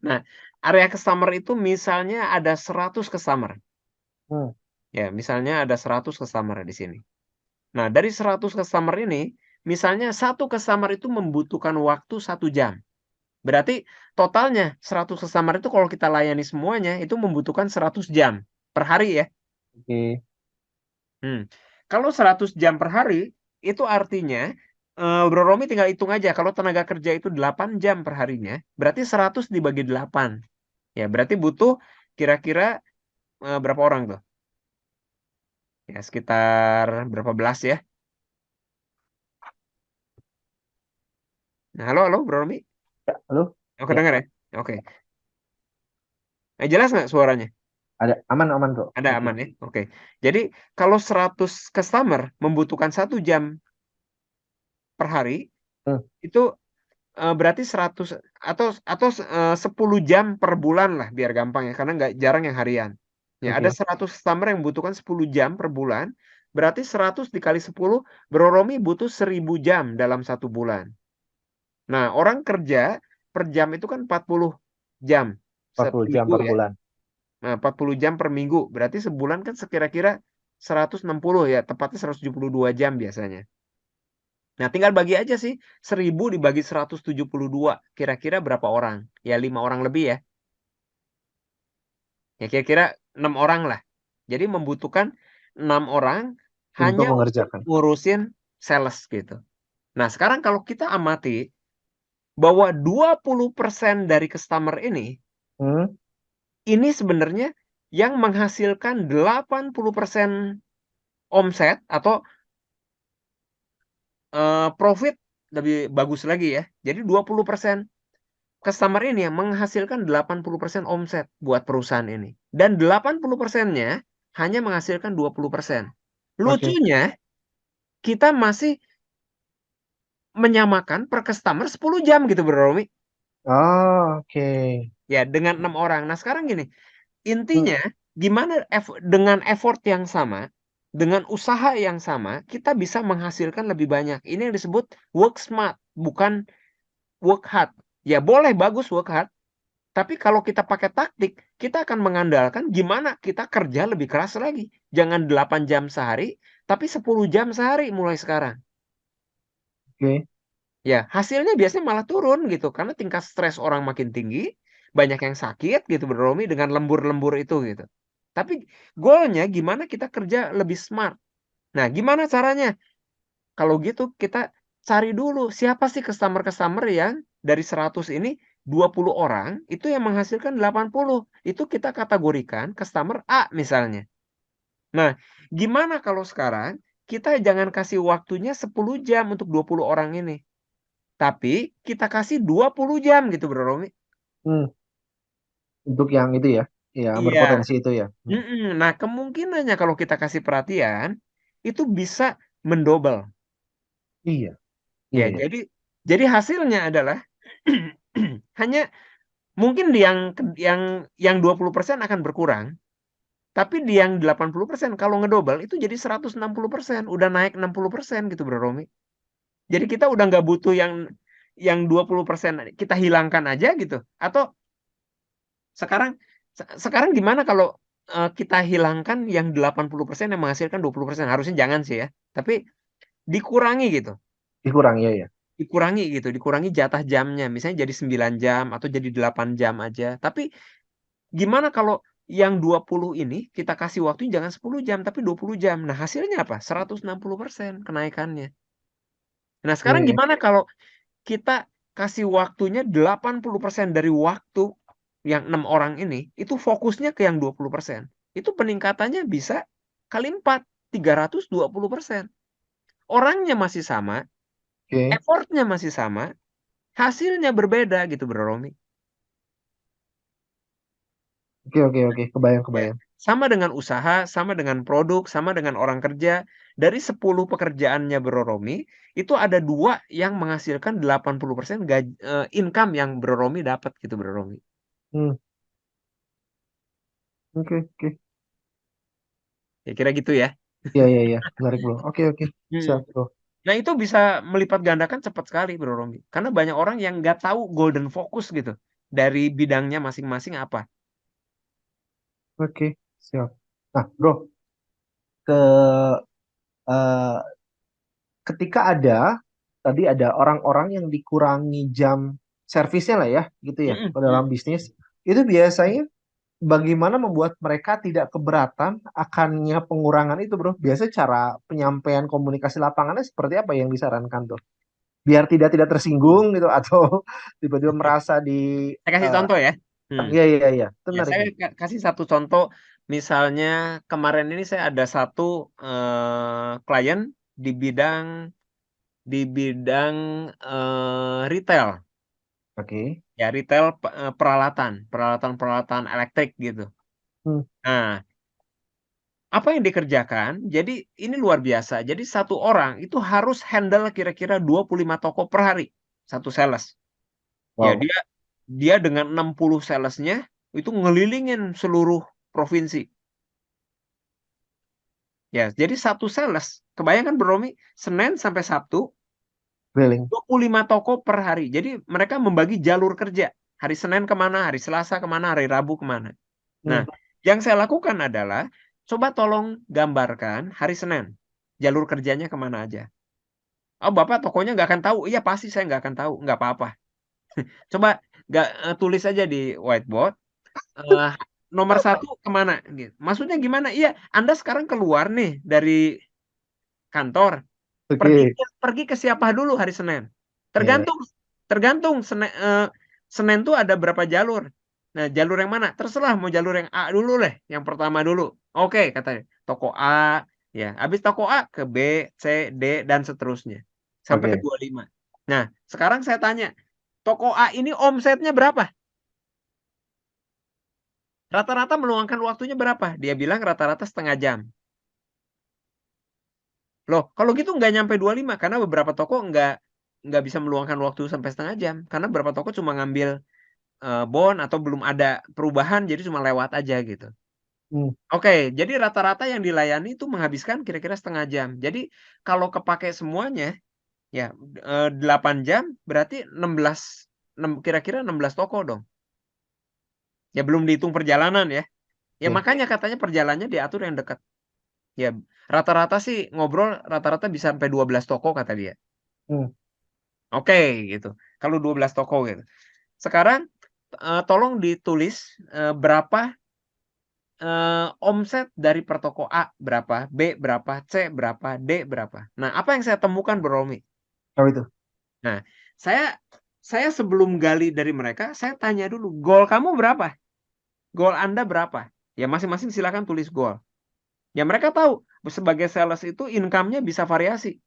Nah, area customer itu misalnya ada 100 customer. Hmm. Ya, misalnya ada 100 customer di sini. Nah, dari 100 customer ini, misalnya satu customer itu membutuhkan waktu 1 jam. Berarti totalnya 100 customer itu kalau kita layani semuanya, itu membutuhkan 100 jam per hari ya. Oke. Hmm. Kalau 100 jam per hari, itu artinya, Bro Romi tinggal hitung aja. Kalau tenaga kerja itu 8 jam per harinya, berarti 100 dibagi 8. Ya, berarti butuh kira-kira berapa orang tuh? Ya, sekitar berapa belas ya? Nah, halo, halo, Bro Romi. Ya, halo? Oke, Ya, dengar ya? Oke. Jelas nggak suaranya? ada aman-aman kok. Ada Oke. aman ya? Oke. Jadi, kalau 100 customer membutuhkan 1 jam per hari, Hmm, itu berarti 100 atau 10 jam per bulan lah biar gampang ya, karena nggak jarang yang harian. Ya, ada oke. 100 customer yang membutuhkan 10 jam per bulan, berarti 100 dikali 10, Bro Romi butuh 1000 jam dalam 1 bulan. Nah, orang kerja per jam itu kan 40 jam 40 jam seminggu per ya. bulan. Nah, 40 jam per minggu, berarti sebulan kan sekira-kira 160 ya, tepatnya 172 jam biasanya. Nah, tinggal bagi aja sih, 1000 dibagi 172, kira-kira berapa orang? Ya, 5 orang lebih ya. Ya, kira-kira 6 orang lah. Jadi membutuhkan 6 orang Untuk hanya untuk mengerjakan. ngurusin sales gitu. Nah, sekarang kalau kita amati bahwa 20% dari customer Hmm, ini sebenarnya yang menghasilkan 80% omset atau profit lebih bagus lagi ya. Jadi 20% customer ini yang menghasilkan 80% omset buat perusahaan ini. Dan 80%-nya hanya menghasilkan 20%. oke. Lucunya, kita masih menyamakan per customer 10 jam gitu Bro Romi. Oh, oke. Ya, dengan 6 orang. Nah, sekarang gini, Hmm, intinya gimana dengan effort yang sama, dengan usaha yang sama, kita bisa menghasilkan lebih banyak. Ini yang disebut work smart, bukan work hard. Ya, boleh bagus work hard, tapi kalau kita pakai taktik, kita akan mengandalkan gimana kita kerja lebih keras lagi. Jangan 8 jam sehari, tapi 10 jam sehari mulai sekarang. oke. Ya, hasilnya biasanya malah turun gitu. Karena tingkat stres orang makin tinggi, banyak yang sakit gitu Bro Romi dengan lembur-lembur itu gitu. Tapi goalnya gimana kita kerja lebih smart. Nah, gimana caranya? Kalau gitu kita cari dulu siapa sih customer-customer yang dari 100 ini 20 orang itu yang menghasilkan 80. Itu kita kategorikan customer A misalnya. Nah, gimana kalau sekarang kita jangan kasih waktunya 10 jam untuk 20 orang ini. Tapi kita kasih 20 jam gitu Bro Romi. Hmm, untuk yang itu ya. Ya, Iya. berpotensi itu ya. Hmm, Mm-mm. Nah, kemungkinannya kalau kita kasih perhatian itu bisa mendobel. iya. Ya, Iya, iya. jadi hasilnya adalah hanya mungkin di yang 20% akan berkurang, tapi di yang 80% kalau ngedobel itu jadi 160%, udah naik 60% gitu Bro Romi. Jadi kita udah nggak butuh yang 20% kita hilangkan aja gitu. Atau sekarang sekarang gimana kalau kita hilangkan yang 80% yang menghasilkan 20%? Harusnya jangan sih ya. Tapi dikurangi gitu. Dikurang ya, ya. Dikurangi gitu, dikurangi jatah jamnya. Misalnya jadi 9 jam atau jadi 8 jam aja. Tapi gimana kalau yang 20 ini kita kasih waktu jangan 10 jam tapi 20 jam. Nah, hasilnya apa? 160% kenaikannya. Nah, sekarang Oke. gimana kalau kita kasih waktunya 80% dari waktu yang 6 orang ini itu fokusnya ke yang 20%. Itu peningkatannya bisa kali 4, 320%. Orangnya masih sama, Oke. effortnya masih sama, hasilnya berbeda gitu Bro Romi. Oke, oke, oke. Kebayang, Ya. kebayang. Sama dengan usaha, sama dengan produk, sama dengan orang kerja. Dari 10 pekerjaannya Bro Romi, itu ada 2 yang menghasilkan 80% income yang Bro Romi dapat gitu Bro Romi. Hmm, oke, oke. Ya kira gitu ya. Iya, iya, iya. Menarik, bro. Oke, oke. Mm. Siap, bro. Nah itu bisa melipat gandakan cepat sekali Bro Romi. Karena banyak orang yang nggak tahu golden focus gitu. Dari bidangnya masing-masing apa. Oke, siap. Nah, bro. ke eh, ketika tadi ada orang-orang yang dikurangi jam servisnya lah ya, gitu ya, Mm-mm, ke dalam mm. bisnis, itu biasanya bagaimana membuat mereka tidak keberatan akannya pengurangan itu, bro? Biasanya cara penyampaian komunikasi lapangannya seperti apa yang disarankan tuh? Biar tidak tersinggung gitu atau tiba-tiba merasa di Saya kasih eh, contoh ya. Hmm. iya iya iya, itu Ya, menarik saya nih. kasih satu contoh. Misalnya kemarin ini saya ada satu klien di bidang retail. Oke. Ya, retail peralatan, peralatan elektrik gitu. Hmm, Nah, apa yang dikerjakan? Jadi ini luar biasa. Jadi satu orang itu harus handle kira-kira 25 toko per hari. Satu sales. Ya, wow. dia dia dengan 60 salesnya itu ngelilingin seluruh provinsi. Ya, jadi satu sales. Kebayangkan Bro Romi, Senin sampai Sabtu Keliling. 25 toko per hari. Jadi mereka membagi jalur kerja. Hari Senin kemana, hari Selasa kemana, hari Rabu kemana. Nah, Hmm, yang saya lakukan adalah coba tolong gambarkan hari Senin. Jalur kerjanya kemana aja. Oh, Bapak tokonya nggak akan tahu. Iya, pasti saya nggak akan tahu. Nggak apa-apa. Coba tulis aja di whiteboard. eh, nomor satu kemana? Gitu. Maksudnya gimana? Iya, Anda sekarang keluar nih dari kantor. Pergi oke. pergi ke siapa dulu hari Senin? Ya, ya. Tergantung tergantung Senin tuh ada berapa jalur. Nah, jalur yang mana? Terserah mau jalur yang A dulu deh, yang pertama dulu. Oke, katanya. Toko A, ya. Habis toko A ke B, C, D dan seterusnya. Sampai ke Oke. 25. Nah, sekarang saya tanya, toko A ini omsetnya berapa? Rata-rata meluangkan waktunya berapa? Dia bilang rata-rata setengah jam. Loh, kalau gitu nggak nyampe 25 karena beberapa toko nggak bisa meluangkan waktu sampai setengah jam karena beberapa toko cuma ngambil bon atau belum ada perubahan jadi cuma lewat aja gitu. Hmm, Oke, jadi rata-rata yang dilayani itu menghabiskan kira-kira setengah jam. Jadi kalau kepake semuanya ya 8 jam berarti 16 kira-kira 16 toko dong. Ya belum dihitung perjalanan ya. Ya oke. makanya katanya perjalanannya diatur yang dekat. Ya rata-rata sih ngobrol rata-rata bisa sampai 12 toko kata dia. Hmm, Oke gitu. Kalau 12 toko gitu. Sekarang tolong ditulis berapa omset dari per toko A berapa, B berapa, C berapa, D berapa. Nah, apa yang saya temukan Bro Romi? tahu itu. Nah, saya saya sebelum gali dari mereka, saya tanya dulu, goal kamu berapa? Goal Anda berapa? Ya masing-masing silakan tulis goal. Ya mereka tahu sebagai sales itu income-nya bisa variasi.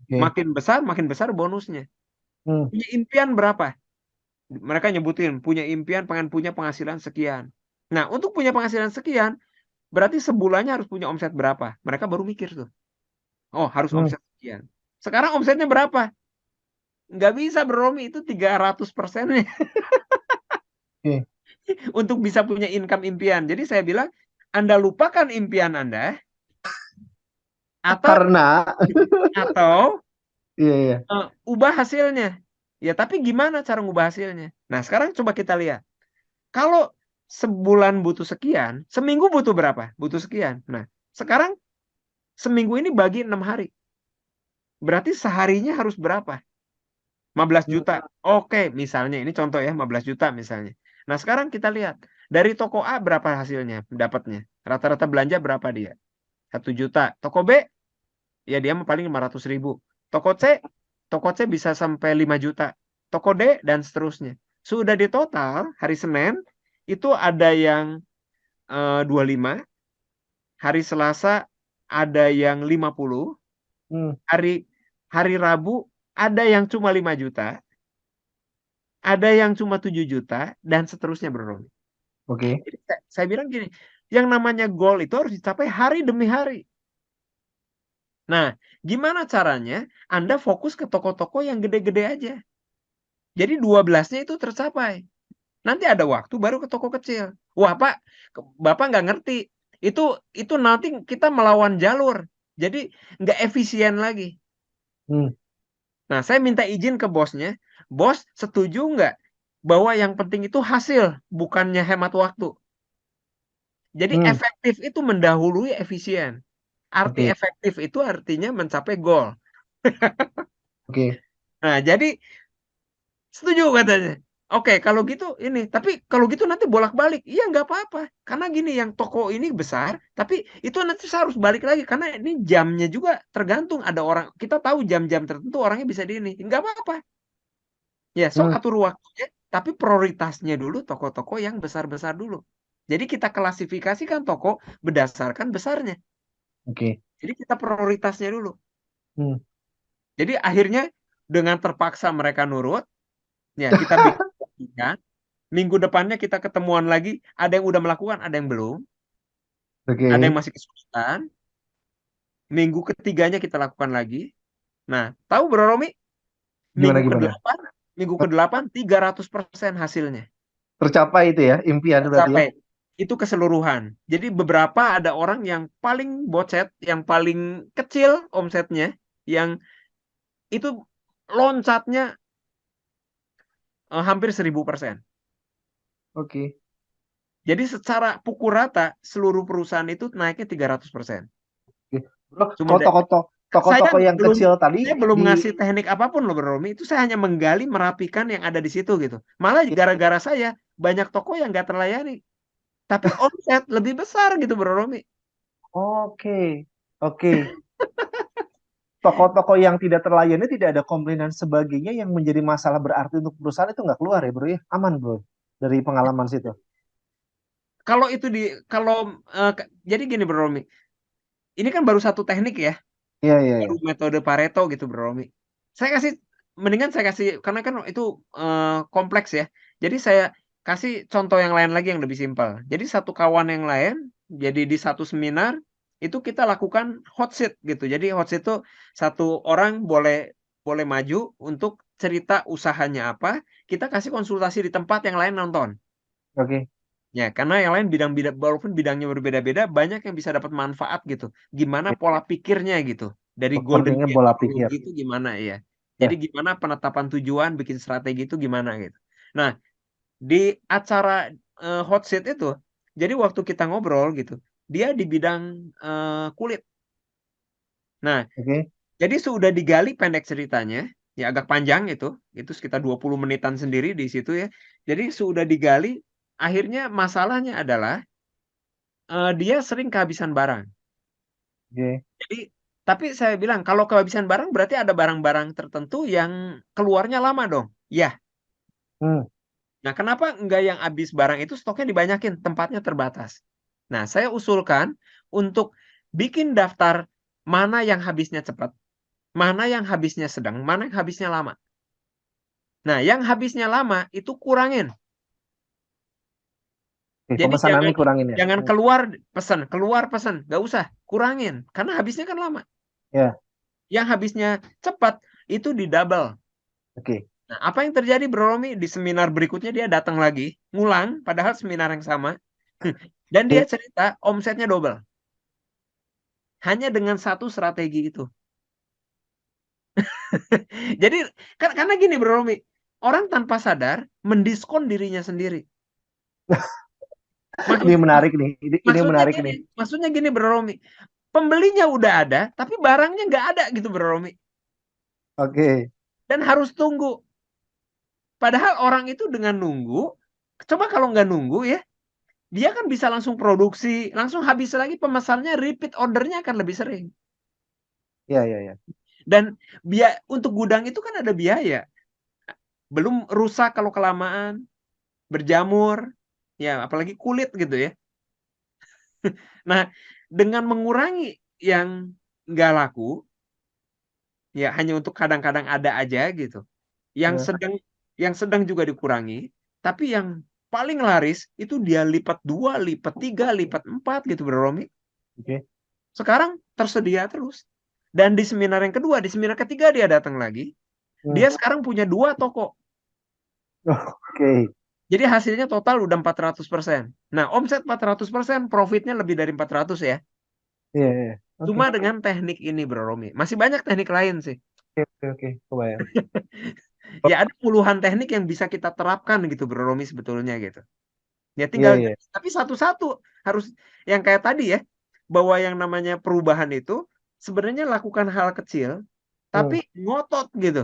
Oke. Makin besar bonusnya. Hmm, Punya impian berapa? Mereka nyebutin punya impian pengen punya penghasilan sekian. Nah, untuk punya penghasilan sekian, berarti sebulannya harus punya omset berapa? Mereka baru mikir tuh. Oh, harus hmm, omset sekian. Sekarang omsetnya berapa? Nggak bisa Bro Romi, itu 300%-nya oke. untuk bisa punya income impian. Jadi saya bilang, Anda lupakan impian Anda atau Karena atau iya iya. ubah hasilnya. Ya, tapi gimana cara ngubah hasilnya? Nah, sekarang coba kita lihat. Kalau sebulan butuh sekian, seminggu butuh berapa? Butuh sekian. Nah, sekarang seminggu ini bagi 6 hari. Berarti seharinya harus berapa? 15 Hmm, juta. Oke, misalnya ini contoh ya, 15 juta misalnya. Nah, sekarang kita lihat. Dari toko A berapa hasilnya dapatnya? Rata-rata belanja berapa dia? 1 juta. Toko B, ya dia mah paling 500.000. Toko C, toko C bisa sampai 5 juta. Toko D, dan seterusnya. Sudah di total, hari Senin, itu ada yang 25. Hari Selasa, ada yang 50. hmm, Hari hari Rabu, ada yang cuma 5 juta. Ada yang cuma 7 juta dan seterusnya Bro Romi. oke. Jadi saya bilang gini, yang namanya goal itu harus dicapai hari demi hari. Nah, gimana caranya? Anda fokus ke toko-toko yang gede-gede aja. Jadi 12-nya itu tercapai. Nanti ada waktu baru ke toko kecil. Wah, Pak, Bapak nggak ngerti. Itu itu nanti kita melawan jalur. Jadi nggak efisien lagi. Hmm, Nah, saya minta izin ke bosnya. Bos, setuju nggak bahwa yang penting itu hasil, bukannya hemat waktu? Jadi hmm, efektif itu mendahului efisien. Arti Oke. efektif itu artinya mencapai goal. Oke. Nah, jadi setuju katanya. Oke, kalau gitu ini. Tapi kalau gitu nanti bolak-balik. Iya, nggak apa-apa. Karena gini, yang toko ini besar, tapi itu nanti saya harus balik lagi. Karena ini jamnya juga tergantung. Ada orang, kita tahu jam-jam tertentu orangnya bisa di ini. Nggak apa-apa. Ya, sok Hmm. atur waktunya. Tapi prioritasnya dulu toko-toko yang besar-besar dulu. Jadi kita klasifikasikan toko berdasarkan besarnya. Oke. Jadi kita prioritasnya dulu. Hmm. Jadi akhirnya dengan terpaksa mereka nurut, ya kita bikin kan. Minggu depannya kita ketemuan lagi, ada yang udah melakukan, ada yang belum, ada yang Oke. masih kesulitan. Minggu ketiganya kita lakukan lagi. Nah, tahu Bro Romi, Gimana minggu gimana? ke-8, minggu ke-8 300% hasilnya Tercapai itu ya impian berarti ya. tercapai. Itu keseluruhan. Jadi beberapa ada orang yang paling bocet, yang paling kecil omsetnya, yang itu loncatnya hampir 1000%. Oke. Jadi secara pukul rata seluruh perusahaan itu naiknya 300%. Oke. Bro, Cuma kalau saya toko-toko yang belum kecil tadi saya belum di ngasih teknik apapun loh Bro Romi. Itu saya hanya menggali, merapikan yang ada di situ gitu. Malah gara-gara saya banyak toko yang nggak terlayani. Tapi omset lebih besar gitu Bro Romi. Oke. Oke. Toko-toko yang tidak terlayani tidak ada komplain dan sebagainya yang menjadi masalah berarti untuk perusahaan itu nggak keluar ya bro ya. Aman bro dari pengalaman situ. Kalau itu kalau jadi gini Bro Romi. Ini kan baru satu teknik ya, Iya iya iya. baru metode Pareto gitu Bro Romi. Saya kasih mendingan saya kasih karena kan itu kompleks ya. Jadi saya kasih contoh yang lain lagi yang lebih simpel. Jadi satu kawan yang lain, jadi di satu seminar itu kita lakukan hot seat gitu. Jadi hot seat itu satu orang boleh boleh maju untuk cerita usahanya apa, kita kasih konsultasi di tempat yang lain nonton. Oke. Ya, karena yang lain bidang-bidang walaupun bidangnya berbeda-beda, banyak yang bisa dapat manfaat gitu. Gimana Oke. pola pikirnya gitu. Dari Golden Pentingnya Gate bola pikir. methodology itu gimana ya. Jadi Ya. gimana penetapan tujuan, bikin strategi itu gimana gitu. Nah, di acara hot seat itu, jadi waktu kita ngobrol gitu, dia di bidang kulit. Nah, Oke. jadi sudah digali pendek ceritanya, ya agak panjang itu sekitar 20 menitan sendiri di situ ya. Jadi sudah digali, akhirnya masalahnya adalah dia sering kehabisan barang. Oke. Jadi, tapi saya bilang kalau kehabisan barang berarti ada barang-barang tertentu yang keluarnya lama dong. Ya. Hmm. Nah, kenapa enggak yang habis barang itu stoknya dibanyakin, tempatnya terbatas. Nah, saya usulkan untuk bikin daftar mana yang habisnya cepat, mana yang habisnya sedang, mana yang habisnya lama. Nah, yang habisnya lama itu kurangin. Oke. Jadi Pemesanannya kurangin ya. jangan Hmm. keluar pesan, nggak usah, kurangin karena habisnya kan lama. Ya. Yang habisnya cepat itu di double. Oke. Nah, apa yang terjadi Bro Romi di seminar berikutnya dia datang lagi, ngulang padahal seminar yang sama dan dia Oke. cerita omsetnya double hanya dengan satu strategi itu. Jadi karena gini Bro Romi, orang tanpa sadar mendiskon dirinya sendiri. Ini Maksud, menarik nih. Ini maksudnya menarik gini, nih. maksudnya gini Bro Romi. Pembelinya udah ada, tapi barangnya nggak ada gitu Bro Romi. Oke. Dan harus tunggu. Padahal orang itu dengan nunggu, coba kalau nggak nunggu ya, dia kan bisa langsung produksi, langsung habis lagi pemesannya, repeat ordernya akan lebih sering. Ya ya ya. Dan untuk gudang itu kan ada biaya. Belum rusak kalau kelamaan, berjamur, ya apalagi kulit gitu ya. Nah, dengan mengurangi yang nggak laku, ya hanya untuk kadang-kadang ada aja gitu. Yang Ya. sedang yang sedang juga dikurangi, tapi yang paling laris itu dia lipat 2, lipat 3, lipat 4 gitu Bro Romi. Oke. Sekarang tersedia terus. Dan di seminar yang kedua, di seminar ketiga dia datang lagi. Hmm. Dia sekarang punya 2 toko. Oke. Jadi hasilnya total udah 400%. Nah, omset 400%, profitnya lebih dari 400 ya. Iya iya. Oke. Cuma dengan teknik ini Bro Romi. Masih banyak teknik lain sih. Oke oke oke. Kebayang. Ya ada puluhan teknik yang bisa kita terapkan gitu Bro Romi sebetulnya gitu. Ya Iya tinggal, iya. tapi satu-satu harus yang kayak tadi ya. bahwa yang namanya perubahan itu sebenarnya lakukan hal kecil, tapi Hmm, ngotot gitu.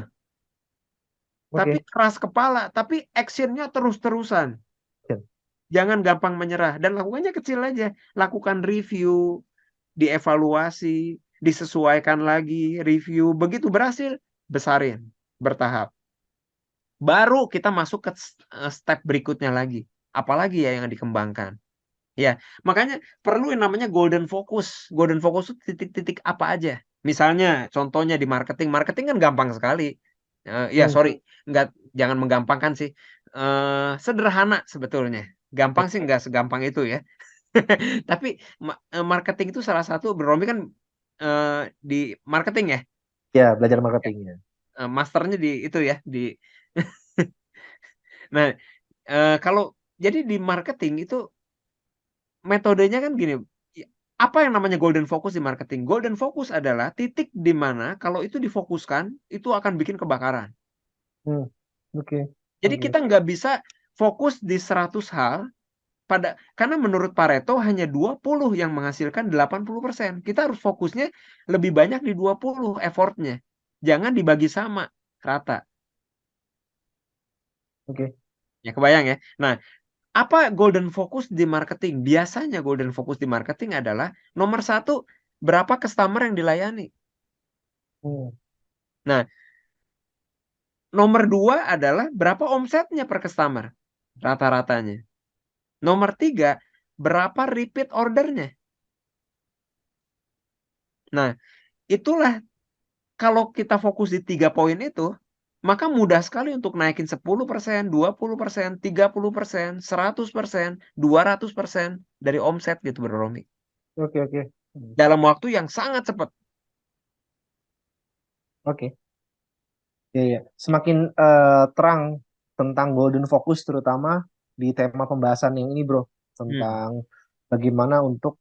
Tapi oke. keras kepala, tapi actionnya terus-terusan. Oke. Jangan gampang menyerah dan lakukannya kecil aja. Lakukan review, dievaluasi, disesuaikan lagi, review. Begitu berhasil, besarin bertahap. Baru kita masuk ke step berikutnya lagi. Apalagi ya yang dikembangkan. Ya, makanya perlu yang namanya golden focus. Golden focus itu titik-titik apa aja. Misalnya, contohnya di marketing. Marketing kan gampang sekali. Ya, Hmm, sorry, nggak, jangan menggampangkan sih. Sederhana sebetulnya. Gampang sih oke. nggak segampang itu ya. Tapi marketing itu salah satu. Bro Romi kan di marketing ya. Ya, belajar marketingnya. Masternya di itu ya. Nah, kalau jadi di marketing itu metodenya kan gini, apa yang namanya golden focus di marketing? Golden focus adalah titik di mana kalau itu difokuskan, itu akan bikin kebakaran. Hmm, oke. Jadi Oke. kita nggak bisa fokus di 100 hal karena menurut Pareto hanya 20 yang menghasilkan 80%. Kita harus fokusnya lebih banyak di 20 effortnya. Jangan dibagi sama rata. Oke. Ya kebayang ya. Nah, apa golden focus di marketing? Biasanya golden focus di marketing adalah nomor satu, berapa customer yang dilayani. Hmm, Nah, nomor dua adalah berapa omsetnya per customer, rata-ratanya. Nomor tiga, berapa repeat ordernya. Nah, itulah kalau kita fokus di 3 poin itu, maka mudah sekali untuk naikin 10%, 20%, 30%, 100%, 200% dari omset gitu, Bro Romi. oke, oke. Hmm, Dalam waktu yang sangat cepat. oke. Ya, ya. Semakin terang tentang golden focus terutama di tema pembahasan yang ini, Bro, Hmm. tentang bagaimana untuk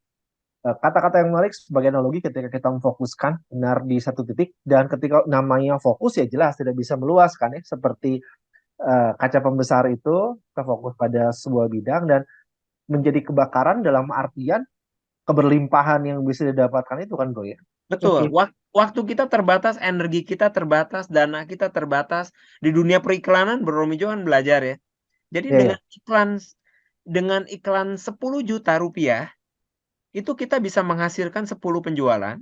kata-kata yang menarik sebagai analogi ketika kita memfokuskan benar di satu titik dan ketika namanya fokus ya jelas tidak bisa meluas kan ya seperti kaca pembesar itu kita fokus pada sebuah bidang dan menjadi kebakaran dalam artian keberlimpahan yang bisa didapatkan itu kan, Bro ya. Betul. Oke. Waktu kita terbatas, energi kita terbatas, dana kita terbatas. Di dunia periklanan, Bro Romi Jo kan belajar ya. Jadi Ya, ya. dengan iklan 10 juta rupiah, itu kita bisa menghasilkan 10 penjualan,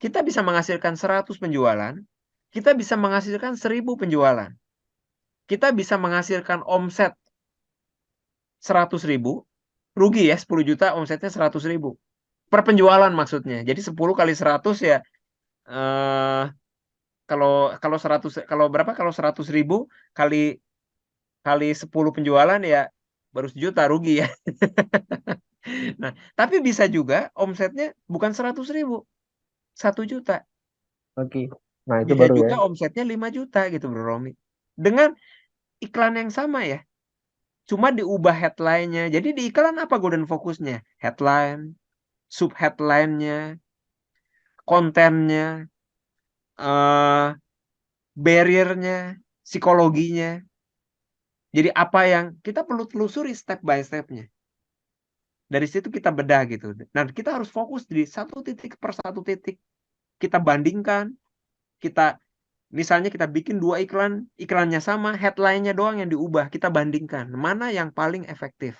kita bisa menghasilkan 100 penjualan, kita bisa menghasilkan 1000 penjualan. Kita bisa menghasilkan omset 100.000, rugi ya 10 juta, omsetnya 100.000. Per penjualan maksudnya. Jadi 10 kali 100 ya, eh, kalau kalau 100, kalau berapa, kalau 100.000 kali kali 10 penjualan ya baru sejuta, rugi ya. Nah, tapi bisa juga omsetnya bukan 100.000, 1 juta. Oke. Nah, itu Bisa baru ya. juga omsetnya 5 juta gitu, Bro Romi. Dengan iklan yang sama ya, cuma diubah headline-nya. Jadi di iklan apa golden fokusnya? Headline, sub headline-nya, kontennya, eh barrier-nya, psikologinya. Jadi apa yang kita perlu telusuri step by step-nya. Dari situ kita bedah gitu. Nah, kita harus fokus di satu titik per satu titik. Kita bandingkan, kita misalnya kita bikin dua iklan, iklannya sama, headline-nya doang yang diubah. Kita bandingkan mana yang paling efektif.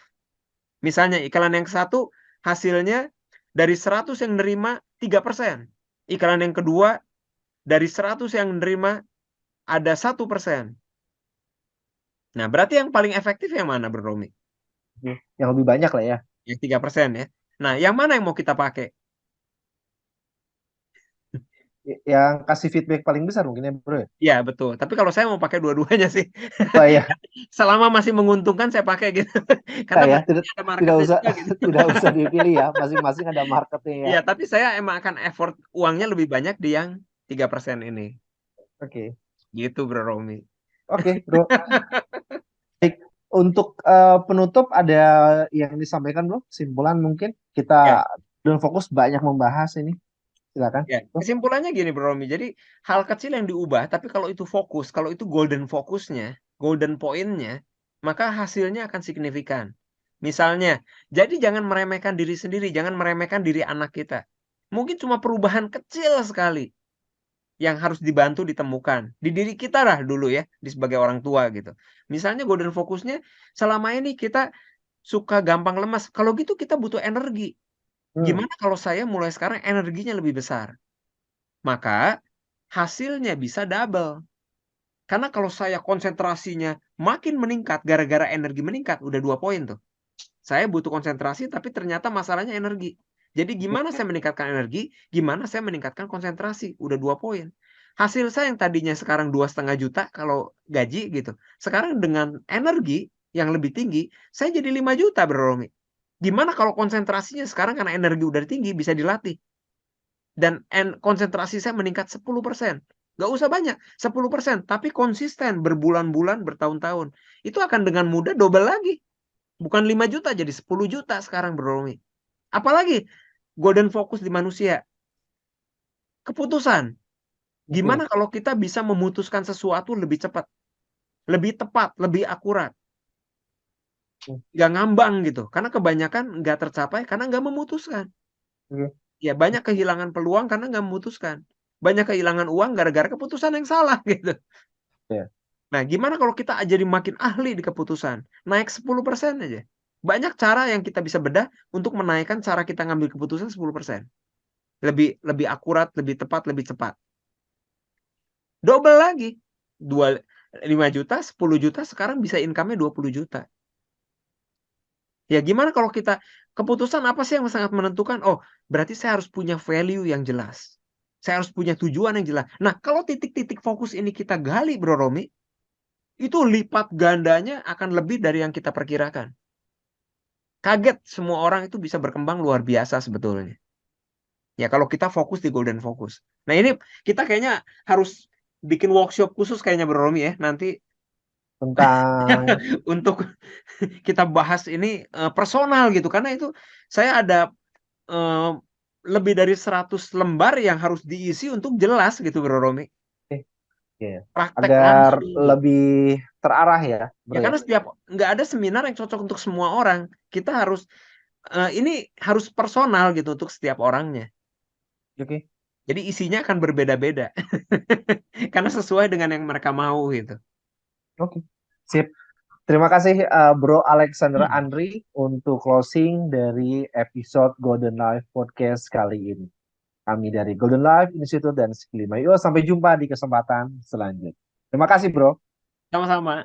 Misalnya iklan yang satu hasilnya dari 100 yang nerima 3%. Iklan yang kedua dari 100 yang nerima ada 1%. Nah, berarti yang paling efektif yang mana, Bro Romi? Oke. Yang lebih banyak lah ya. Yang 3% ya. Nah, yang mana yang mau kita pakai? Yang kasih feedback paling besar mungkin ya, Bro ya. Ya, betul. Tapi kalau saya mau pakai dua-duanya sih. Oh ya, Selama masih menguntungkan saya pakai gitu. Karena ya, tidak marketnya ada tidak marketnya usah juga gitu. tidak usah dipilih ya, masing-masing ada marketnya ya. Iya, tapi saya emang akan effort uangnya lebih banyak di yang 3% ini. Oke. Gitu, Bro Romi. Oke, Bro. Baik, untuk penutup ada yang disampaikan, Bro? Kesimpulan mungkin kita Ya, dan fokus banyak membahas ini. Silakan. ya. Kesimpulannya gini, Bro Romi. Jadi hal kecil yang diubah, tapi kalau itu fokus, kalau itu golden fokusnya, golden pointnya, maka hasilnya akan signifikan. Misalnya, jadi jangan meremehkan diri sendiri, jangan meremehkan diri anak kita. Mungkin cuma perubahan kecil sekali yang harus dibantu ditemukan. Di diri kita lah dulu ya, di sebagai orang tua gitu. Misalnya golden fokusnya, selama ini kita suka gampang lemas. Kalau gitu kita butuh energi. Hmm. Gimana kalau saya mulai sekarang energinya lebih besar? Maka hasilnya bisa double. Karena kalau saya konsentrasinya makin meningkat, gara-gara energi meningkat, udah 2 poin tuh. Saya butuh konsentrasi, tapi ternyata masalahnya energi. Jadi gimana saya meningkatkan energi, gimana saya meningkatkan konsentrasi, udah 2 poin. Hasil saya yang tadinya sekarang 2,5 juta kalau gaji gitu, sekarang dengan energi yang lebih tinggi, saya jadi 5 juta Bro Romi. Gimana kalau konsentrasinya sekarang karena energi udah tinggi bisa dilatih. Dan konsentrasi saya meningkat 10%. Gak usah banyak, 10%. Tapi konsisten berbulan-bulan, bertahun-tahun. Itu akan dengan mudah double lagi. Bukan 5 juta jadi 10 juta sekarang Bro Romi. Apalagi golden focus di manusia. Keputusan. Oke. Gimana kalau kita bisa memutuskan sesuatu lebih cepat, lebih tepat, lebih akurat. Hmm. Gak ngambang gitu. Karena kebanyakan gak tercapai karena gak memutuskan. Oke. Ya banyak kehilangan peluang karena gak memutuskan. Banyak kehilangan uang gara-gara keputusan yang salah gitu. Ya. Nah, gimana kalau kita jadi makin ahli di keputusan? Naik 10% aja. Banyak cara yang kita bisa bedah untuk menaikkan cara kita ngambil keputusan 10%. Lebih lebih akurat, lebih tepat, lebih cepat. Double lagi. 5 juta, 10 juta, sekarang bisa income-nya 20 juta. Ya gimana kalau kita, keputusan apa sih yang sangat menentukan? Oh, berarti saya harus punya value yang jelas. Saya harus punya tujuan yang jelas. Nah, kalau titik-titik fokus ini kita gali, Bro Romi, itu lipat gandanya akan lebih dari yang kita perkirakan. Kaget semua orang itu bisa berkembang luar biasa sebetulnya. Ya kalau kita fokus di golden focus. Nah ini kita kayaknya harus bikin workshop khusus kayaknya Bro Romi ya. Nanti Tentang untuk kita bahas ini personal gitu. Karena itu saya ada eh, lebih dari 100 lembar yang harus diisi untuk jelas gitu Bro Romi. ya, Praktek agar langsung gitu. lebih terarah ya, Ya Bro ya. karena nggak ada seminar yang cocok untuk semua orang. Kita harus ini harus personal gitu untuk setiap orangnya. Oke. Jadi isinya akan berbeda-beda. Karena sesuai dengan yang mereka mau gitu. Oke. Sip. Terima kasih Bro Alexander Hmm. Andri untuk closing dari episode Golden Life Podcast kali ini. Kami dari Golden Life Institute dan Skillima. Yuk, sampai jumpa di kesempatan selanjutnya. Terima kasih, Bro. Sama-sama.